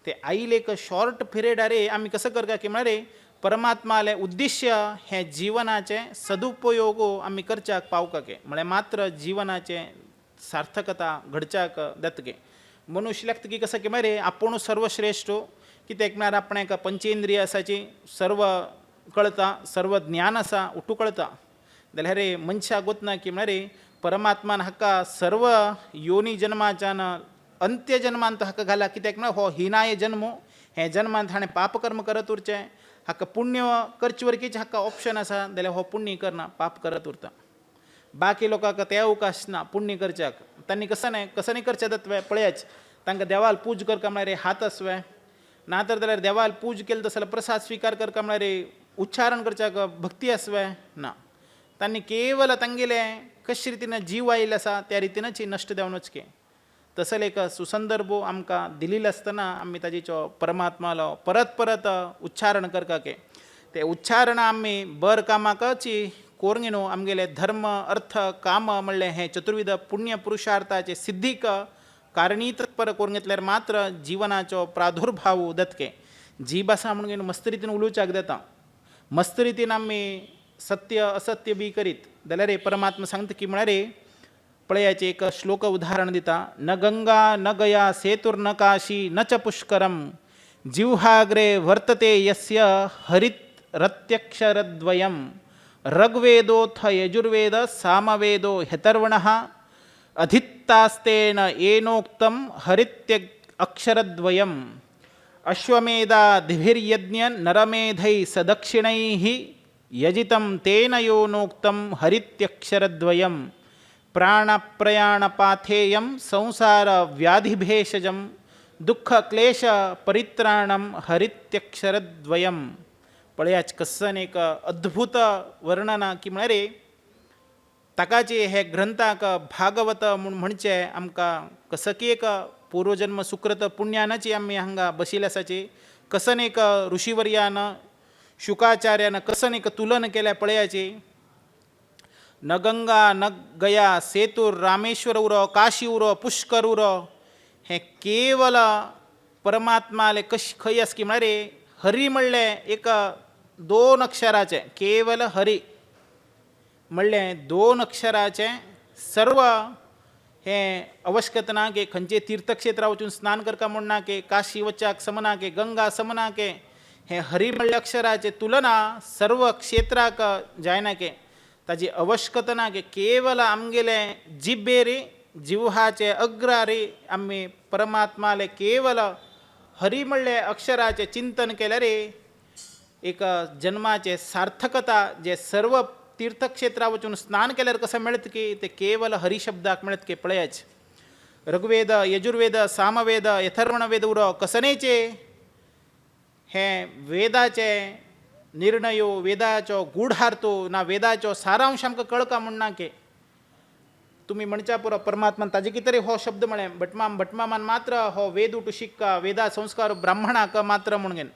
ते आयले एक शॉर्ट पिरियडारे आमी कसं करता की म्हळ्यार परमात्माले उद्देश्य हे जीवनाचे सदुपयोग आमी करच्याक पावका के म्हळ्यार मात्र जीवनाचे सार्थकता घडच्याक दत्के मनुष्य लागता की कसं की म्हळ्यार आपूण सर्वश्रेष्ठ कित्याक म्हळ्यार आपणाक पंचेंद्रिय आसाची सर्व कळता सर्व ज्ञान आसा उठू कळता जाल्यार मनशाक गोतना की म्हळ्यार परमात्मान हाका सर्व योनी जन्माच्यान अंत्य जन्मांत हाका घाला कित्याक म्हळ्यार हो हिनाय जन्म हे जन्मांत हाणें पाप कर्म करत उरचें हाका पुण्य करचे वरकीचे हाका ऑप्शन आसा जाल्यार हो पुण्य करना पाप करत उरता बाकी लोकांक ते अवकाश ना पुण्य करच्याक तांणी कसं नाही करचें जातवे पळयाच तांकां देवाल पूज करता म्हळ्यार हात आसवे ना तर जाल्यार देवाल पूज केले तसो जाल्यार प्रसाद स्विकार करता म्हळ्यार उच्चारण करच्याक भक्ती आसवे ना तांणी केवल तांगेले कशे रितीन जीव आयिल्लो आसा त्या रितीनच नश्ट जावनच के तसले एक सुसंदर्भ आमकां दिलेलो आसतना आमी ताजेचो परमात्मालो परत परत उच्चारण करता के ते उच्चारण आमी बर कामाकच कोरून न्हू आमगेले धर्म अर्थ काम म्हणलें हें चतुर्विध पुण्य पुरुषार्थाचे सिद्धीक कारणीत पर करून घेतल्यार मात्र जिवनाचो प्रादुर्भाव उदतके जीब आसा म्हणून घेवन मस्त रितीन उलोवच्याक जाता मस्त रितीन आमी सत्य असत्य बी करीत जाल्यार परमात्मा सांगता की म्हळ्यार पळयाचे एक श्लोक उदाहरण दिता न गंगा न गया सेतुर्न काशी न च पुष्करम जिह्वाग्रे वर्तते यस्य हरित रत्यक्षरद्वयम ऋग्वेदोऽथ यजुर्वेद सामवेदो ह्यथर्वणः अधित्तास्तेन येनोक्तं हरित्य अक्षरद्वयम अश्वमेधादिभिर्यज्ञ नरमेधैः सदक्षिणैः यजितं तेन योनोक्तं हरित्यक्षरद्वयम प्राणप्रयाणपाथेयं संसार व्याधिभेषजं दुःख क्लेश परित्राणं हरित्यक्षरद्वयम पळयाच कसन एक अद्भुत वर्णना की म्हळ्यार ताकाचे हे ग्रंथाक भागवत म्हूण म्हणचे आमकां कसं की एक पूर्वजन्म सुकृत पुण्यानाची आमी हांगा बशिल्ले आसाची कसन एक ऋषिवर्यान शुकाचार्यान कसन एक तुलन केल्या पळयाची न गंगा न गया सेतूर रामेश्वर उरो काशी उरो पुष्कर उरो हे केवल परमात्माले कश खंय आसा की म्हळ्यार हरी म्हणलें एक दोन अक्षराचे केवल हरी म्हणलें दोन अक्षराचे सर्व हे आवश्यकता ना की खंयचे तीर्थक्षेत्रां वचून स्नान करता म्हूण ना की काशी वचाक समना की गंगा समना की हे हरी म्हणले अक्षराचे तुलना सर्व क्षेत्राक जायना की ताजी आवश्यकता ना की केवल आमगेले जिब्बेरी जिव्हाचे अग्रारी आमी परमात्माले केवल हरी म्हणले अक्षराचे चिंतन केल्यार एक जन्माचे सार्थकता जे सर्व तीर्थक्षेत्रा वचून स्नान केल्यार कसं मेळत की ते केवल हरी शब्दाक मेळत की पळयाच ऋग्वेद यजुर्वेद सामवेद यथर्वण वेद उरो कसनेचे हे वेदाचे निर्णयो वेदाचो गुढार्थो ना वेदाचो सारांश आमकां कळका म्हूण ना की तुमी म्हणच्या पुरो परमात्मान ताजे कितें तरी हो शब्द म्हळें भटमामान मात्र हो वेद उठू शिक्का वेदा संस्कार ब्राह्मणाक मात्र म्हूण घेन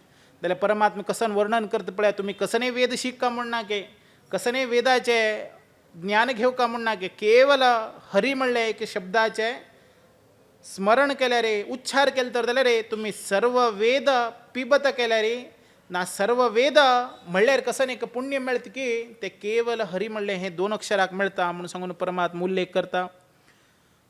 जाल्यार परमात्मा कसन वर्णन करता पळय तुमी कसनय वेद शिक्का म्हूण ना की कसनय वेदाचे ज्ञान घेवका म्हूण ना की केवल हरी म्हणलें एक शब्दाचे स्मरण केल्यार उच्चार केले तर जाल्यार तुमी सर्व वेद पिबत केल्यार ना सर्व वेद म्हणल्यार कसन एक पुण्य मेळता की ते केवल हरी म्हणलें हें दोन अक्षराक मेळटा म्हणून सांगून परमात्मा उल्लेख करता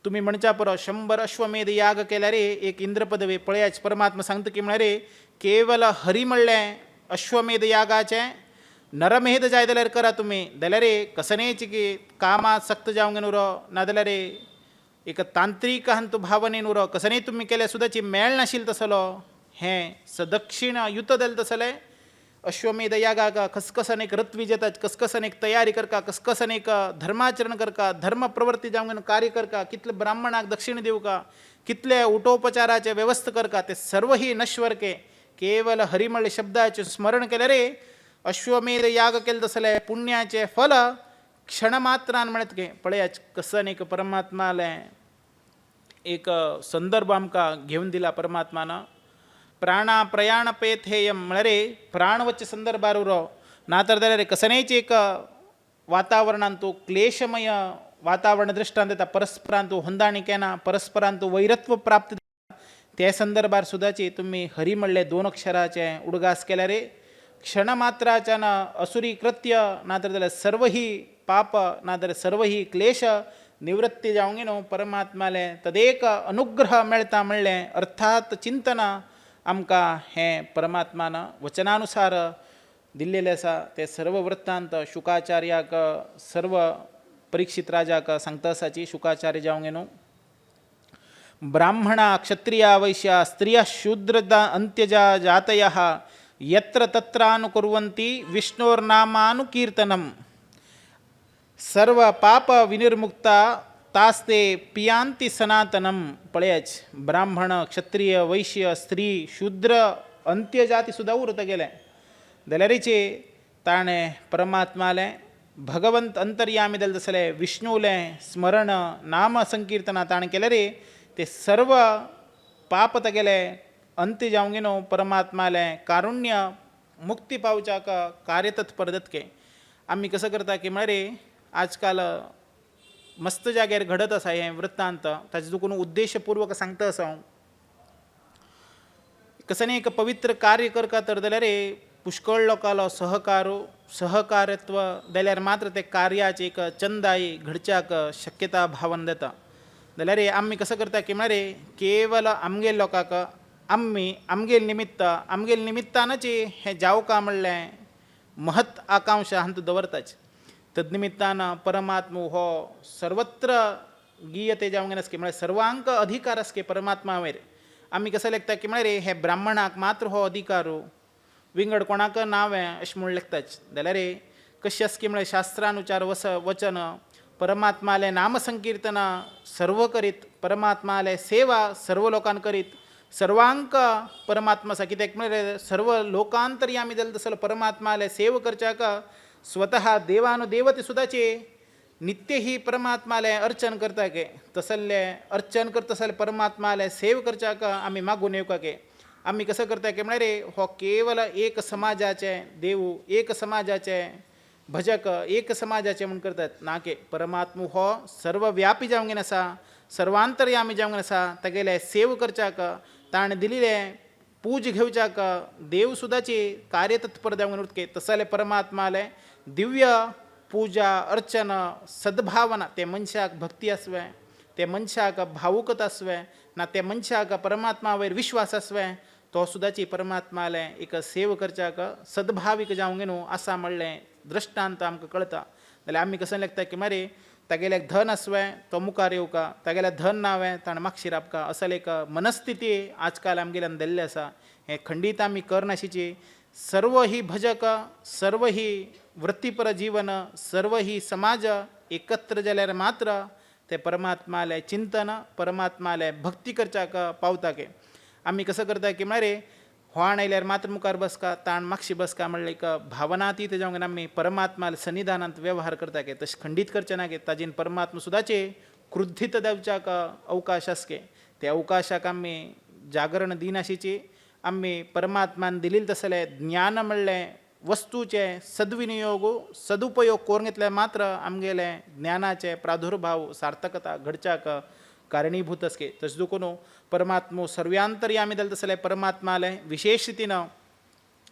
तुम्ही म्हणच्या पुरो 100 अश्वमेध याग केल्या रे एक इंद्र पदवी पळयाच परमात्मा सांगता की म्हणा रे केवल हरी म्हणलें अश्वमेध यागाचे नरमेध जाय जाल्यार करा तुम्ही जाल्यार रे कसनेच की कामात सक्त जावंक नुरो नाजाल्यार रे एक तांत्रीक हांतू भावनेन उरो कसनय तुम्ही केल्या सुद्दाची मेळ नाशिल्लो तसलो हें सदक्षिण युत जालें तसलें अश्वमेध यागाक कसकसन एक रथ विजेतात कसकसन एक तयारी करका कसकसन एक धर्माचरण करका धर्म प्रवृत्ती जावंक कार्य करका कितले ब्राह्मणाक दक्षिण दिवका कितले उठोपचाराचे व्यवस्था करका ते सर्व ही नश्वर के केवल हरिमळ शब्दाचे स्मरण केले रे अश्वमेध याग केले तसले पुण्याचे फल क्षणमात्रान म्हणत गे पळयाच कसन एक परमात्माले एक संदर्भ आमकां घेवन दिला परमात्मानं प्राणा प्रयाण पेथेयम म्हळ्यारे प्राण वच्चे संदर्भार उरो नातर जाल्यार कसनेच एक वातावरणांतू क्लेशमय वातावरण दृश्टांत येता परस्परांतू ಹೊಂದಾಣಿಕೆ केना परस्परांतू वैरत्व प्राप्त त्या संदर्भार सुद्दाची तुम्ही हरी म्हणले 2 अक्षराचे उडगास केल्या रे क्षणमात्राच्यान असुरी कृत्य नातर जाल्यार सर्व ही पाप नातर सर्व ही क्लेश निवृत्ती जावंक न्हू परमात्माले तदेक अनुग्रह मेळटा म्हणलें अर्थात चिंतन आमकां हें परमात्मानं वचनानुसार दिल्लेलें आसा ते सर्व वृत्तांत शुकाचार्याक सर्व परीक्षित राजाक सांगता आसाची शुकाचार्य जावंक न्हू ब्राह्मणा क्षत्रिया वैश्या स्त्रिया शूद्र अंत्यजा जातयः यत्र तत्रानुकुर्वन्ति विष्णोर्नामानुकीर्तनम् सर्व पाप विनिर्मुक्ता तास्ते पियांती सनातनम पळयाच ब्राह्मण क्षत्रिय वैश्य स्त्री शूद्र अंत्यजाती सुद्धा उरत गेले जाल्यारीचे ताणे परमात्माले भगवंत अंतर्यामी जाले तसले विष्णूले स्मरण नाम संकीर्तना ताणे केले रे ते सर्व पाप तेगेले अंत्य जावंक न्हू परमात्माले कारुण्य मुक्ती पावच्याक कार्यतत्पर दतके आमी कसं करता की म्हळ्यार रे आजकाल मस्त जाग्यार घडत आसा हें वृत्तांत ताचे दुखून उद्देशपूर्वक सांगता आसा हांव कसनी एक पवित्र कार्य करता तर जाल्यार पुष्कळ लोकांलो सहकार्यत्व जाल्यार मात्र ते कार्याची एक चंदाई घडच्याक शक्यता भावन जाता जाल्यार आमी कसं करता की म्हळ्यार केवल आमगे लोकांक आमगेल निमित्तानच हें जावका म्हणलें महत् आकांक्षा हांतू दवरताच तद्निमित्तान परमात्मा हो सर्वत्र गीयते जावंक नासके म्हळ्यार सर्वांक अधिकार आसके परमात्मा वयर आमी कशें लेखता की म्हळ्यार हे ब्राह्मणाक मात्र हो अधिकारू विंगड कोणाक नावें अशें म्हूण लेखताच जाल्यार कशें आसकी म्हळ्यार शास्त्रानुसार वचन परमात्माले नामसंकीर्तना सर्व करीत परमात्माले सेवा सर्व लोकांक करीत सर्वांक परमात्मा आसा कित्याक म्हळ्यार सर्व लोकांतर्यामी जालें तसलो परमात्माले सेव करच्याक स्वतः देवानुदेवते सुद्दाचे नित्य ही परमात्माले अर्चन करता के तसल्ले अर्चन करता तसले परमात्माले सेव करच्याक आमी मागून येवका के आमी कसं करता की म्हळ्यार हो केवल एक समाजाचे देव एक समाजाचे भजक एक समाजाचे म्हूण करतात ना के परमात्मा हो सर्वव्यापी जावंक आसा सर्वांतर्यामी जावंक आसा तेगेले सेव करच्याक ताणें दिल्ले पूज घेवच्याक देव सुद्दाची कार्यतत्पर जावंक उरके तसले परमात्माले दिव्य पूजा अर्चन सद्भावना ते मनशाक भक्ती आसवे ते मनशाक भावुकता आसवे ना ते मनशाक परमात्मा वयर विश्वास आसवे तो सुद्दाची परमात्माले एक सेव करच्याक सद्भावीक जावंक न्हू आसा म्हणलें दृश्टांत आमकां कळटा जाल्यार आमी कशें लेखता की मारे तागेले धन आसवे तो मुखार येवका तागेले धन नावें ताणें मागशीर आपका असले एक मनस्थिती आजकाल आमगेल्यान दिल्ली आसा हें खंडीत आमी करनाशिची सर्व ही भजक सर्व ही वृत्तीपर जीवन सर्व ही समाज एकत्र जाल्यार मात्र ते परमात्माले चिंतन परमात्माले भक्ती करच्याक पावता के आमी कसं करता की म्हळ्यार व्हाण आयल्यार मात्र मुखार बसका ताण मागशी बसका म्हणल्यार एक भावनातीत जावंक आमी परमात्माले सन्निधानांत वेव्हार करता के तशें खंडीत करचें ना के ताजेन परमात्मा सुद्दाचे क्रुद्धीत देवच्याक अवकाश आसके ते अवकाशाक आमी जागरण दिनाशिची आमी परमात्मान दिलेले तसले ज्ञान म्हणलें वस्तूचे सद्विनियोग सदुपयोग करून घेतल्यार मात्र आमगेले ज्ञानाचे प्रादुर्भाव सार्थकता घडच्याक कारणीभूत आसके तशें देखून परमात्मा सर्व्यांतर्यामी जालें तसले परमात्माले विशेष रितीन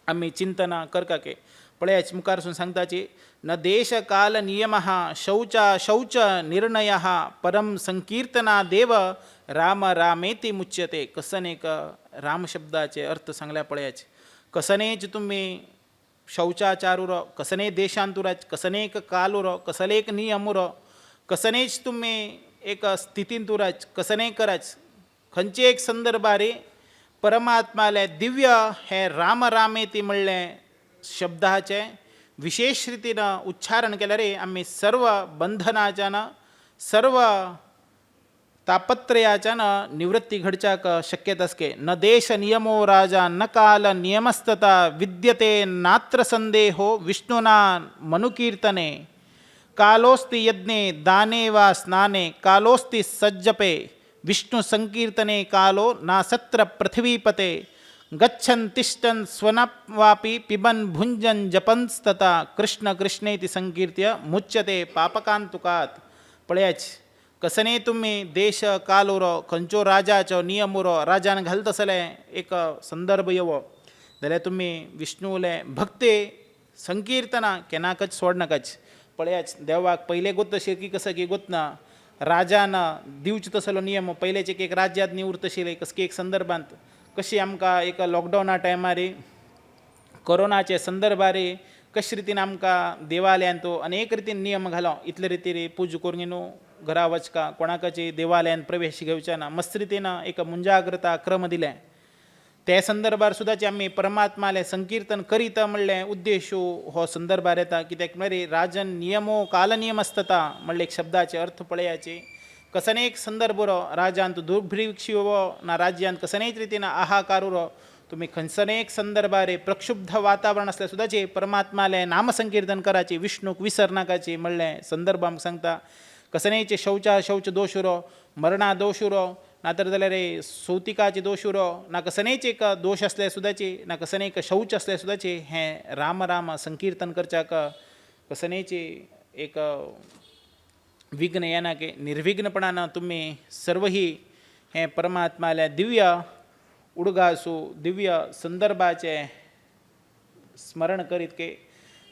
आमी चिंतना करका के पळयाच मुखारसून सांगताची न देश काल नियम शौच निर्णय परम संकीर्तना देव राम रामेती मुच्यते. कसनेक राम शब्दाचे अर्थ सांगल्या पळयाच. कसनेच तुम्ही शौचाचारूर कसने देशांतुराच कसनेक कालुर कसलेक नियमुर कसनेच तुम्ही एक स्थितींतुराच कसने कराच खंयचे एक संदर्भारे परमात्माले दिव्य हे राम रामेती म्हणले शब्दाचे विशेष रीतीनं उच्चारण केलं रे आम्ही सर्व बंधनाच्यानं सर्व तापत्रयाच्यानं निवृत्ती घडच्याक शक्यता असके. न देश नियमो राजा न काल नियमस्तता विद्यते नात्र संदेहो विष्णुना मनुकीर्तने कालोस्ति यज्ञे दाने वा स्नाने कालोस्ति सज्जपे विष्णु संकीर्तने कालो नासत्र पृथ्वीपते गच्छन् तिष्ठन् स्वनवापि पिबन् भुञ्जन् जपंस्तता कृष्ण कृष्णेति संकीर्त्य मुच्यते पापकांतुकात. पळयाच कसने तुम्ही देश कालोरो खंयचो राजाचो नियमोरो राजान घालत असले एक संदर्भ येवो जाल्यार तुम्ही विष्णूले भक्ते संकीर्तना केनाकच सोडनाकाच. पळयाच देवाक पहिले गोत तशें की कसं की गोतना राजान दिवचो तसलो नियम पयलेच एक राज्यात निवृत्त आशिल्ले कसकी एक संदर्भांत कशी आमकां एक लॉकडावना टायमार कोरोनाचे संदर्भार कशे रितीन आमकां देवालयान तो अनेक रितीन नियम घालो इतले रितीन पूज करून न्हू घरा वचका कोणाकाची देवालयान प्रवेश घेवचे ना मस्त रितीन एक मुंजाग्रता क्रम दिले. त्या संदर्भार सुद्दाचे आमी परमात्माले संकीर्तन करीत म्हणले उद्देश हो संदर्भार येता. कित्याक म्हळ्यार राजन नियमो कालनियम आसता म्हणले एक शब्दाचे अर्थ पळयाचे कसने एक संदर्भ राजांत दुर्भिक्षिवो ना राज्यांत कसनेच रितीन आहाकारो तुम्ही खंयसर एक संदर्भारे प्रक्षुब्ध वातावरण असल्या सुद्दाचे परमात्माले नामसंकीर्तन कराचे विष्णूक विसर नाकाचे म्हणले संदर्भ आमकां सांगता. कसनेचे शौच दोष उरो मरणा दोष उरो नातर जाल्यार सौतिकाचे दोष उरो ना कसनेच एक दोष असले सुद्दाचे ना कसने एक शौच असले सुद्दाचे हें राम राम संकीर्तन करच्याक कसनेचे एक विघ्न येना की निर्विघ्नपणानं तुम्ही सर्वही हे परमात्माल्या दिव्य उडगासू दिव्य संदर्भाचे स्मरण करीत के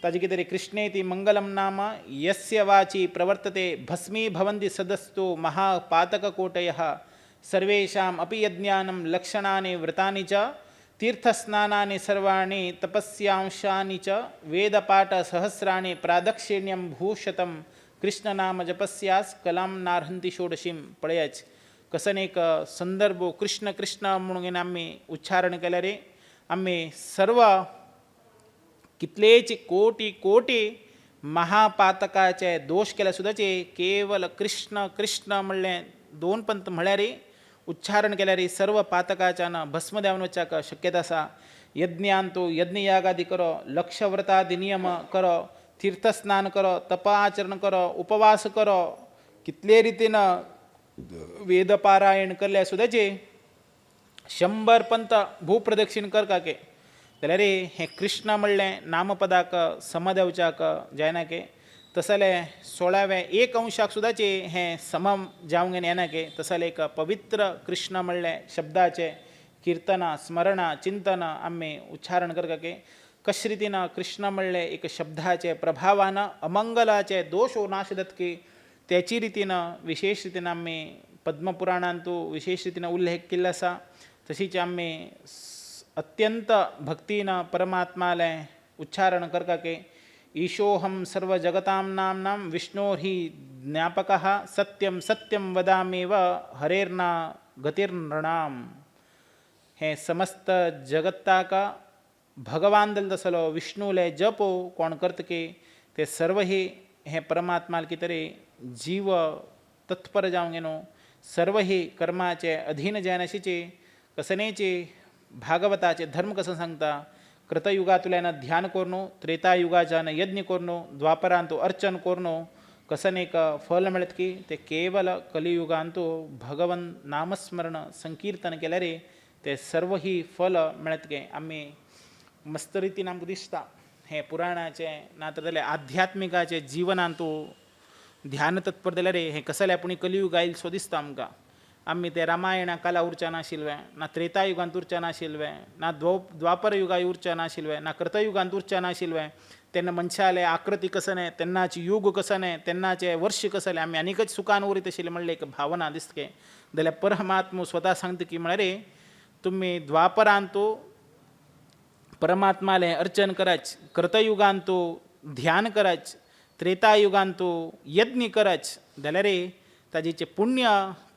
ताजे कितें कृष्णेति मंगलम नाम यस्य वाची प्रवर्तते भस्मी भवन्ति सदस्तु महापातककोटयः सर्वेषाम् अपि यज्ञानं लक्षणानि व्रतानि च तीर्थस्नानानि सर्वाणि तपस्यांशानि च वेदपाठसहस्राणि प्रादक्षिण्यं भूषतं कृष्णनाम जपस्यास कलाम नारहंती षोडशीम. पळयाच कसन एक संदर्भ कृष्ण कृष्ण म्हणून आम्ही उच्चारण केले रे आम्ही सर्व कितलेच कोटी कोटी महापातकाचे दोष केल्या सुद्दाचे केवल कृष्ण कृष्ण म्हणले दोन पंत म्हळ्यार उच्चारण केल्या रे सर्व पातकाच्यान भस्म देवन वचपाक शक्यता आसा. यज्ञान तो यज्ञयागादी करो लक्षव्रतादी नियम करो तीर्थस्नान करो तपाचरण करो उपवास करो कितले रितीन वेदपारायण केल्या सुद्दाचे 100 पंत भूप्रदक्षिण करका के जाल्यार हे कृष्ण म्हणलें नामपदाक सम देवच्याक जायना के तसले 16व्या 1 अंशाक सुद्दाचे हें सम जावंक येना के तसले एक पवित्र कृष्ण म्हणलें शब्दाचे कीर्तना स्मरणा चिंतना आमी उच्चारण करका के कशे रितीन कृष्ण म्हणले एक शब्दाचे प्रभावान अमंगलाचे दोष नाश जातकी त्याची रितीन विशेष रितीन आमी पद्मपुराणांतू विशेष रितीन उल्लेख केल्लो आसा. तशीच आमी अत्यंत भक्तीन परमात्माले उच्चारण करता के ईशोहम सर्व जगतां नाम्नां विष्णोर्हि ज्ञापकः सत्यं सत्यं वदामेव हरेर्ना गतिर्नृणां. हे समस्त जगत्ताक भगवान दल तसलो विष्णूले जप कोण करता की ते सर्व हे परमात्माल कितरे जीव तत्पर जावंक न्हू सर्व ही कर्माचे अधीन जायनाशिचे कसनेचे भागवताचे धर्म कसं सांगता कृतयुगातुल्यान ध्यान कोरनो त्रेतायुगाच्यान यज्ञ कोरनो द्वापरांतू अर्चन कोरनो कसन एक फल मिळत की ते केवल कलियुगांतू भगवन नामस्मरण संकीर्तन केल्यार ते सर्व ही फल मिळत गे. आम्ही मस्त रितीन आमकां दिसता हे पुराणाचे नातर जाल्यार आध्यात्मिकाचे जिवनांतू ध्यान तत्पर जाल्यार हे कसले आपुणी कलियुग आयिल्लो सो दिसता आमकां. आमी ते रामायणा काला उरच्या नाशिल्ले ना त्रेतायुगांत उरच्या नाशिल्ले ना द्वापर युगा उरच्या नाशिल्ले ना कृतयुगांत उरच्या नाशिल्ले त्यांना मनशाले आकृती कसं नाही, त्यांनाचे युग कसं नाही, त्यांनाचे वर्ष कसं नाही, आम्ही अनेकच सुखानुवरी तशी म्हणले एक भावना दिसते जाल्यार परमात्मा स्वतः सांगते की म्हणे रे तुम्ही द्वापरांतो परमात्माले अर्चन कराच, कृतयुगांतो ध्यान कराच, त्रेतायुगांतो यज्ञ कराच जाल्यार रे ताजेचे पुण्य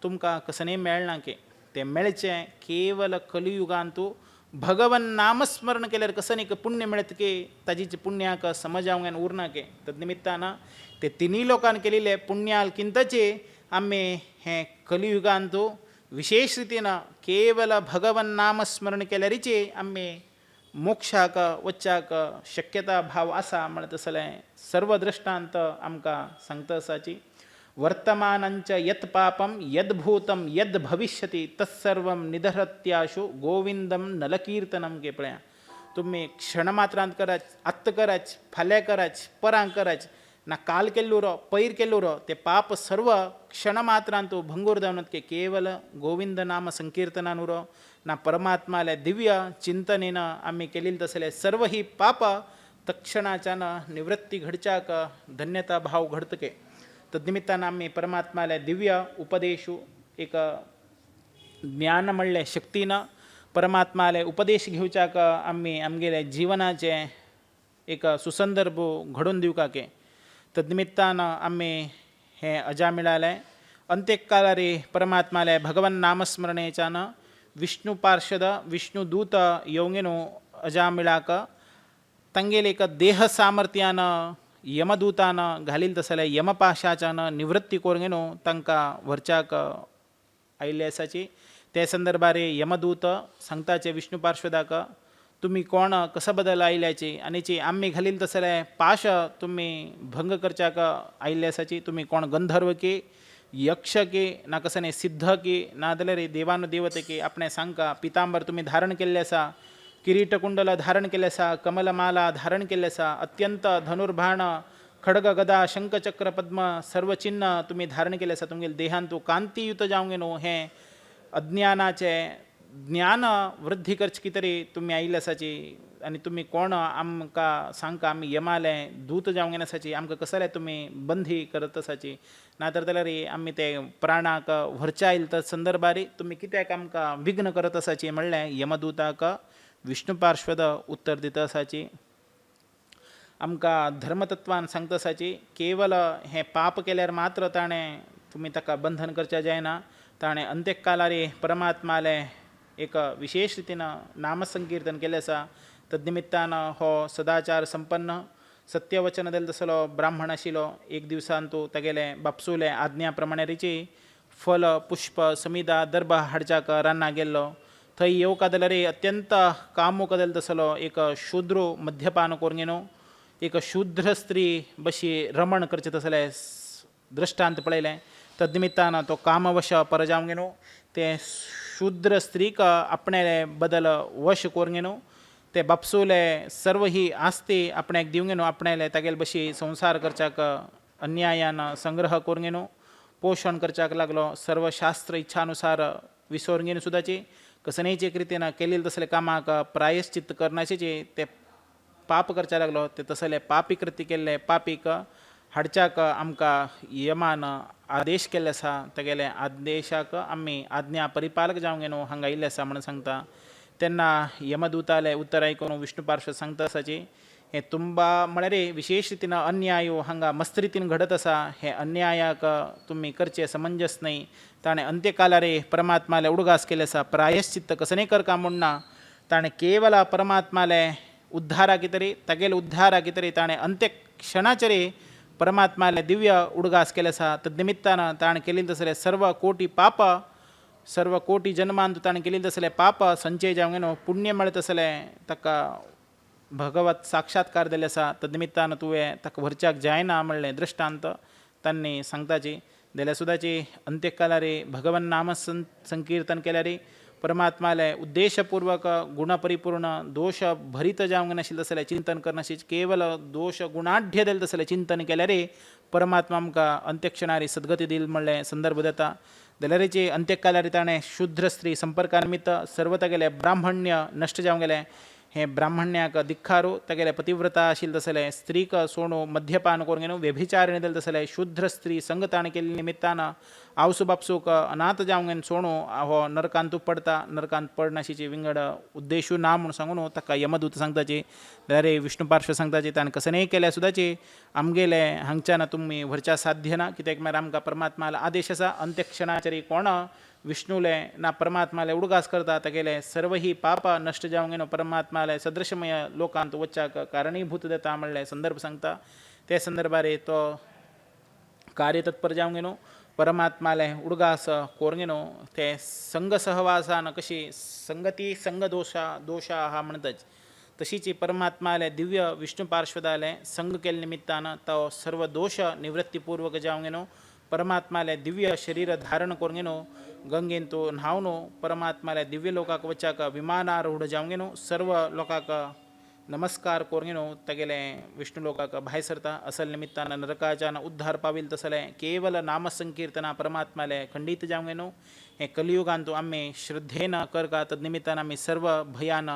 तुमकां कसं नाही मेळना के ते मेळचे केवल कलियुगांतू भगवन नामस्मरण केल्यार कसं नाही पुण्य मिळत के ताजीचे पुण्याक समजावंगन उरना के तदनिमित्तानं ते तिन्ही लोकांनी केलेले पुण्याल किंतचे आम्ही हे कलियुगांतू विशेष रितीनं केवल भगवन नामस्मरण केल्यारीचे आम्ही मोक्षाक वच्चाक शक्यता भाव असा म्हणत असलें सर्व दृष्टांत आमकां सांगता असाची वर्तमानंच यत् पापम यद्भूतम यद् भविष्यति तत्सर्व निधरत्याशु गोविंदम नलकीर्तनम के पळया तुम्ही क्षणमात्रांत कराच, आत्त कराच, फाल्या कराच, परां कराच ना काल केल्लो पैर केल्लो ते पाप सर्व क्षणमात्रांत भंगूर जावनत के केवल गोविंद नाम संकीर्तनानुरो ना परमात्माले दिव्य चिंतनेन आम्ही केलेली तसले सर्व ही पाप तक्षणाच्यान निवृत्ती घडच्याक धन्यता भाव घडतके तद्निमित्तानं आम्ही परमात्माला दिव्य उपदेशू एक ज्ञान म्हणले शक्तीनं परमात्माला उपदेश घेवच्याक आम्ही आमगेले जीवनाचे एक सुसंदर्भ घडून दिवकाके तद्निमित्तानं आम्ही हे अजा मिळाले अंत्यकाला रे परमात्माला भगवन नामस्मरणेच्यानं विष्णू पार्षद विष्णू दूत येवंगेनो अजा मिळाक तांगेले एक देह सामर्थ्यानं यमदूतानं घालील तसले यमपाशाच्यानं निवृत्ती कोरगेनो तांकां व्हरच्याक आयिल्ले आसाची ते संदर्भारे यमदूत सांगताचे विष्णू पार्श्वदाक तुम्ही कोण कसं बदल आयल्याची आनीची आम्ही घालील तसले पाश तुम्ही भंग करच्याक आयिल्ले आसाची तुम्ही कोण गंधर्व की यक्ष की ना कसं नाही सिद्ध की ना जाल्यार देवानुदेवते की आपणे सांगका पितांबर तुम्ही धारण केल्ले आसा किरीटकुंडल धारण केले आसा कमलमाला धारण केले आसा अत्यंत धनुर्बाण खड्ग गदा शंखचक्र पद्म सर्व चिन्ह तुम्ही धारण केले आसा तुमगे देहांतू कांतीयुत जावंगे न्हू हे अज्ञानाचे ज्ञान वृद्धी करचे कितरी तुम्ही आयिल्ले आसाची आनी तुम्ही कोण आमकां सांगका आमी यमाले दूत जावंगे आसाची आमकां कसले तुम्ही बंदी करत आसाची नातर जाल्यार आमी ते प्राणाक व्हरचे आयिल्ले त्या संदर्भारी तुम्ही कित्याक आमकां विघ्न करत आसाची म्हणलें यमदूताक विष्णू पार्श्वद उत्तर दिता आसाची आमकां धर्मतत्वान सांगता आसाची केवल हे पाप केल्यार मात्र ताणें तुमी ताका बंधन करचें जायना ताणें अंत्यकालारी परमात्माले एक विशेष रितीन नामसंकीर्तन केलें आसा तद्निमित्तान हो सदाचार संपन्न सत्यवचन दिले तसलो ब्राह्मण आशिल्लो एक दिवसान तूं तागेले बापसूले आज्ञा प्रमाणेची फल पुष्प समिदा दर्भ हाडच्याक रानां गेल्लो थंय येवका जाल्यार अत्यंत कामूक जाले तसलो एक शूद्र मध्यपान कोरगेनो एक शूद्र स्त्री बशी रमण करचे तसले दृष्टांत पळयलें तद्निमित्तान तो कामवश परजावंगेनो ते शूद्र स्त्रीक आपणे बदल वश कोरगेनो ते बापसूले सर्व ही आस्ती आपणाक दिवंगेनो आपणाले तागेले बशी संसार करच्याक अन्यायान संग्रह कोरगेनो पोषण करच्याक लागलो सर्व शास्त्र इच्छानुसार विसोरगेनो सुद्दाची कसनेच एक रितीन केलेले तसले कामाक प्रायश्चित्त करनाचेचे ते पाप करच्या लागलो ते तसले पापी कृती केल्ले पापीक हाडच्याक आमकां यमान आदेश केल्ले आसा तेगेले आदेशाक आमी आज्ञा परिपालक जावंगे न्हू हांगा आयिल्ले आसा म्हणून सांगता तेन्ना यमदूताले उत्तर आयकून विष्णू पार्श्व सांगता आसाची हे तुम्बा म्हळ्यार विशेष रितीन अन्याय हांगा मस्त रितीन घडत आसा हे अन्यायाक तुमी करचे समंजस न्हय ताणें अंत्यकालारे परमात्माले उडगास केले आसा प्रायश्चित्त कसने करका म्हणना ताणें केवल परमात्माले उद्धारा कितरी तागेले उद्धारा कितरी ताणें अंत्य क्षणाचेर परमात्माले दिव्य उडगास केले आसा तद्निमित्तान ताणें केलेले तसले सर्व कोटी पाप सर्व कोटी जन्मांत ताणें केलेले तसले पाप संचय जावंगे न्हू पुण्य मेळत तसले ताका भगवत साक्षात्कार दिले आसा तद्निमित्तान तुवें ताका व्हरच्याक जायना म्हणलें दृश्टांत तांणी सांगताची जाल्यार सुद्दाची अंत्यकालारी भगवन नाम संकीर्तन केल्यारी परमात्माले उद्देशपूर्वक गुणपरिपूर्ण दोष भरीत जावंक नाशिल्ले तसले चिंतन करनाशिल्ले केवल दोष गुणाढ्य दिले तसले चिंतन केल्यार परमात्मा आमकां अंत्यक्षणारी सद्गती दिल म्हणलें संदर्भ दिता जाल्यारीची अंत्यकालारी ताणें शुद्र स्त्री संपर्का निमित्त सर्व तागेले ब्राह्मण्य नश्ट जावंक गेलें हे ब्राह्मण्याक धिक्खारो तेगेले पतिव्रता आशिल्ले तसले स्त्रीक सोडून मद्यपान करून घेणू व्यभिचारिणी जाले तसले शुद्र स्त्री संगताण केल्ले निमित्तान आवसू बापसूक अनाथ जावंक घेवन सोडू हो नरकांतू पडता नरकांत पडनाशीची विंगड उद्देशू ना म्हणून सांगून ताका यमदूत सांगताची रे विष्णू पार्श्व सांगताची ताणें कसं नाही केल्या सुद्दाची आमगेले हांगच्यान तुमी व्हरच्या साध्य ना कित्याक म्हळ्यार आमकां परमात्माला आदेश आसा अंत्यक्षणाचरी कोण विष्णुले ना परमात्माले उडगास करता तेगेले सर्व ही पाप नष्ट जावंक घेवन परमात्माले सदृशमय लोकांत वच्चाक कारणीभूत देता म्हणले संदर्भ सांगता ते संदर्भारे तो कार्य तत्पर जावंक घेवन परमात्माले उडगास कोरून घेवन ते संग सहवासान कशी संगती संग दोषा हा म्हणटात तशीची परमात्माले दिव्य विष्णू पार्श्वदाले संग केले निमित्तान तो सर्व दोष निवृत्तीपूर्वक जावंक घेवन परमात्माले दिव्य शरीर धारण करून घेवन गंगेन तो न्हावन परमात्माले दिव्य लोकाक वच्चाक विमानारूढ जावंक घेवन सर्व लोकांक नमस्कार करून घेवन तेगेले विष्णू लोकाक भायर सरता असल निमित्तान नरकाच्यान उद्धार पावील तसले केवल नामसंकीर्तना परमात्माले खंडित जावंक घेवन हे कलियुगांत आमी श्रद्धेन करता तद निमित्तान आमी सर्व भयान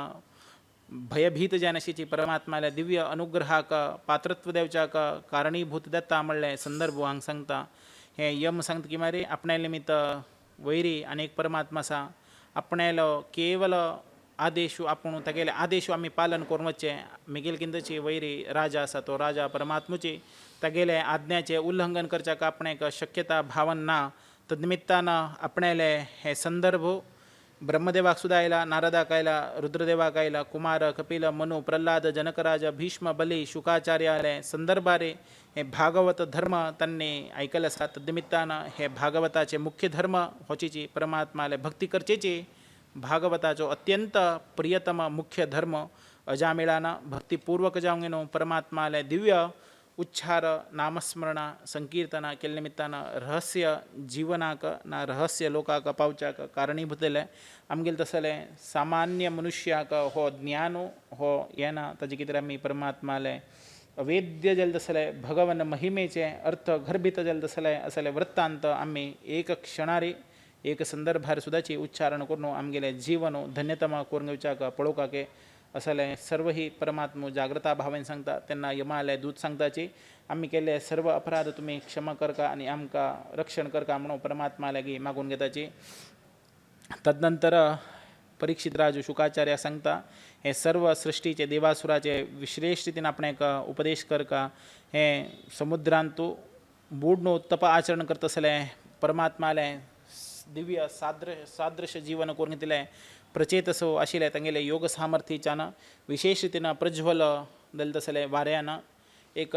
भयभीत जायनाशीची परमात्माले दिव्य अनुग्रहाक पात्रत्व देवच्याक कारणीभूत दत्ता म्हणले संदर्भ हांग सांगता हे यम सांगता की मारे आपणे निमित्त वैरी अनेक परमात्मा आसा आपणेलो केवल आदेश आपूण तेगेले आदेश आमी पालन करून वचचें मिगेल किंतची वैरी राजा आसा तो राजा परमात्मुची तेगेले आज्ञाचे उल्लंघन करच्याक आपणेक शक्यता भावन ना तद निमित्तान आपणेले हे संदर्भ ब्रह्मदेवाक सुद्धा आयला नारदाक आयला रुद्रदेवाक आयला कुमार कपिल मनु प्रल्हाद जनकराज भीष्म बली शुकाचार्य आले संदर्भारे हे भागवत धर्म त्यांनी ऐकले आसा तद निमित्तान हे भागवताचे मुख्य धर्म होचीची परमात्माले भक्ती करचेची भागवताचो अत्यंत प्रियतम मुख्य धर्म अजामेळान भक्तीपूर्वक जावंक घेवन परमात्माले दिव्य उच्चार नामस्मरण संकीर्तना केले निमित्तान रहस्य जीवनाक ना रहस्य लोकाक पावच्याक कारणीभूत जाले आमगेले तसले सामान्य मनुष्याक हो ज्ञान हो येना ताजे कितें आमी परमात्माले अवेद्य जाले तसले भगवन महिमेचे अर्थ गर्भित जाले तसले असले वृत्तांत आमी एक क्षणारी एक संदर्भार सुद्दाची उच्चारण करून आमगेले जीवन धन्यतम करून घेवच्याक पळोवपाक असले सर्व ही परमात्मा जागृता भावेन सांगता तेन्ना यमाले दूत सांगताची आमी केले सर्व अपराध तुमी क्षमा करका आनी आमकां रक्षण करका म्हणून परमात्मा लागीं मागून घेताची तदनंतर परीक्षित राजू शुकाचार्य सांगता हे सर्व सृष्टीचे देवासुराचे विश्रेष रितीन आपणेक उपदेश करका हे समुद्रांतू बुडून तप आचरण करता आसले परमात्माले दिव्य सादृश जीवन करून घेतले प्रचेतसो आशिल्ले तांगेले योग सामर्थ्याच्यान विशेष रितीन प्रज्वल जाले तसले वाऱ्यान एक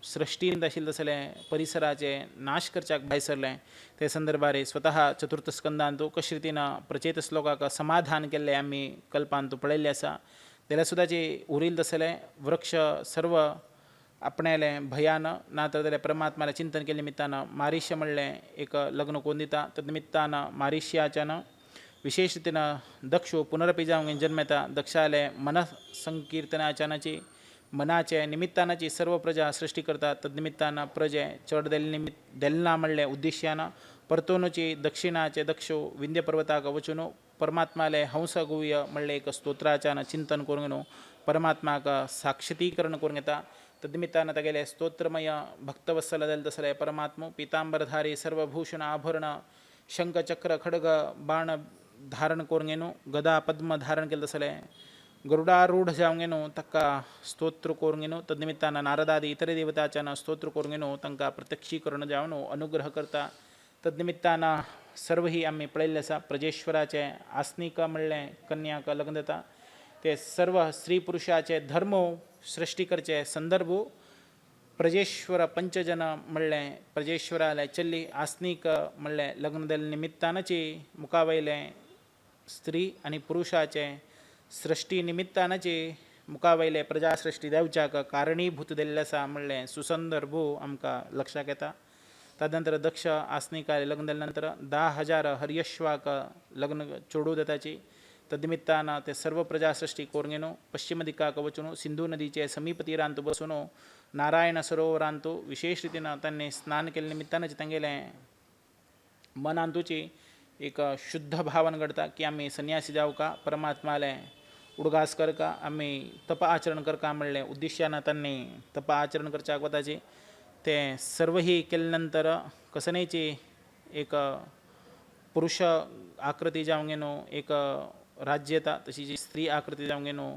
सृश्टींत आशिल्ले तसले परिसराचे नाश करच्याक भायर सरले ते संदर्भारे स्वतः चतुर्थ स्कंदांतू कशे रितीन प्रचेतस लोकांक समाधान केल्ले आमी कल्पांतू पळयल्ले आसा जाल्यार सुद्दाचे उरिल्ले तसले वृक्ष सर्व आपणेले भयान ना तर परमात्माले चिंतन केले निमित्तान मारिष्य म्हणलें एक लग्न करून दिता तद निमित्तान मारिष्याच्यान विशेष रितीन दक्षो पुनरपी जावंक जन्म येता दक्षाले मन संकीर्तनाच्यानाची मनाचे निमित्तानाची सर्व प्रजा सृष्टी करता तद निमित्तान प्रजे चड देलना म्हणलें उद्देश्यान परतोनची दक्षिणाचे दक्षो विंध्य पर्वताक वचून परमात्माले हंस गुह्य म्हणलें एक स्तोत्राच्यान चिंतन करून घेवन परमात्माक साक्षतीकरण करून घेता तद निमित्तान तेगेले स्तोत्रमय भक्तवत्सल जाले तसले परमात्मा पितांबरधारी सर्वभूषण आभरण शंख चक्र खड्ग बाण धारण करून घेवन गदा पद्म धारण केले तसले गरुडारूढ जावंक घेवन ताका स्तोत्र करून घेवन तद निमित्तान नारदादी इतर देवताच्यान स्तोत्र करून घेवन तांकां प्रत्यक्षीकरण जावन अनुग्रह करता तद निमित्तान सर्व ही आमी पळयल्लें आसा प्रजेश्वराचे आसनीक म्हणलें कन्याक लग्न जाता ते सर्व स्त्री पुरुषाचे धर्म सृष्टी करचे संदर्भ प्रजेश्वर पंचजन म्हणलें प्रजेश्वराले चल्ली आसनीक म्हणलें लग्न जाले निमित्तानाची मुखावयले स्त्री आनी पुरुषाचे सृष्टी निमित्तानाची मुखावयले प्रजा सृष्टी देवच्याक कारणीभूत दिल्लें आसा म्हणलें सुसंदर्भ आमकां लक्षाक येता तदनंतर दक्ष आसनिकाले लग्न जाले नंतर 10,000 हर्यश्वाक लग्न चोडू जाताची तद निमित्तान ते सर्व प्रजा सृष्टी करून घेवन पश्चिम दिकाक वचून सिंधू नदीचे समीप तीरांत बसून नारायण सरोवरांत विशेष रितीन तांणी स्नान केले निमित्तानच तांगेले मनांतूची एक शुद्ध भावन घडता की आमी संन्यासी जावका परमात्माले उडगास करका आम्ही तप आचरण करका म्हणले उद्दिश्यानं त्यांनी तप आचरण करच्या वताचे ते सर्वही केल्यानंतर कसनेची एक पुरुष आकृती जावंक गेनो एक राज्य येता तशी जी स्त्री आकृती जावंक गेनो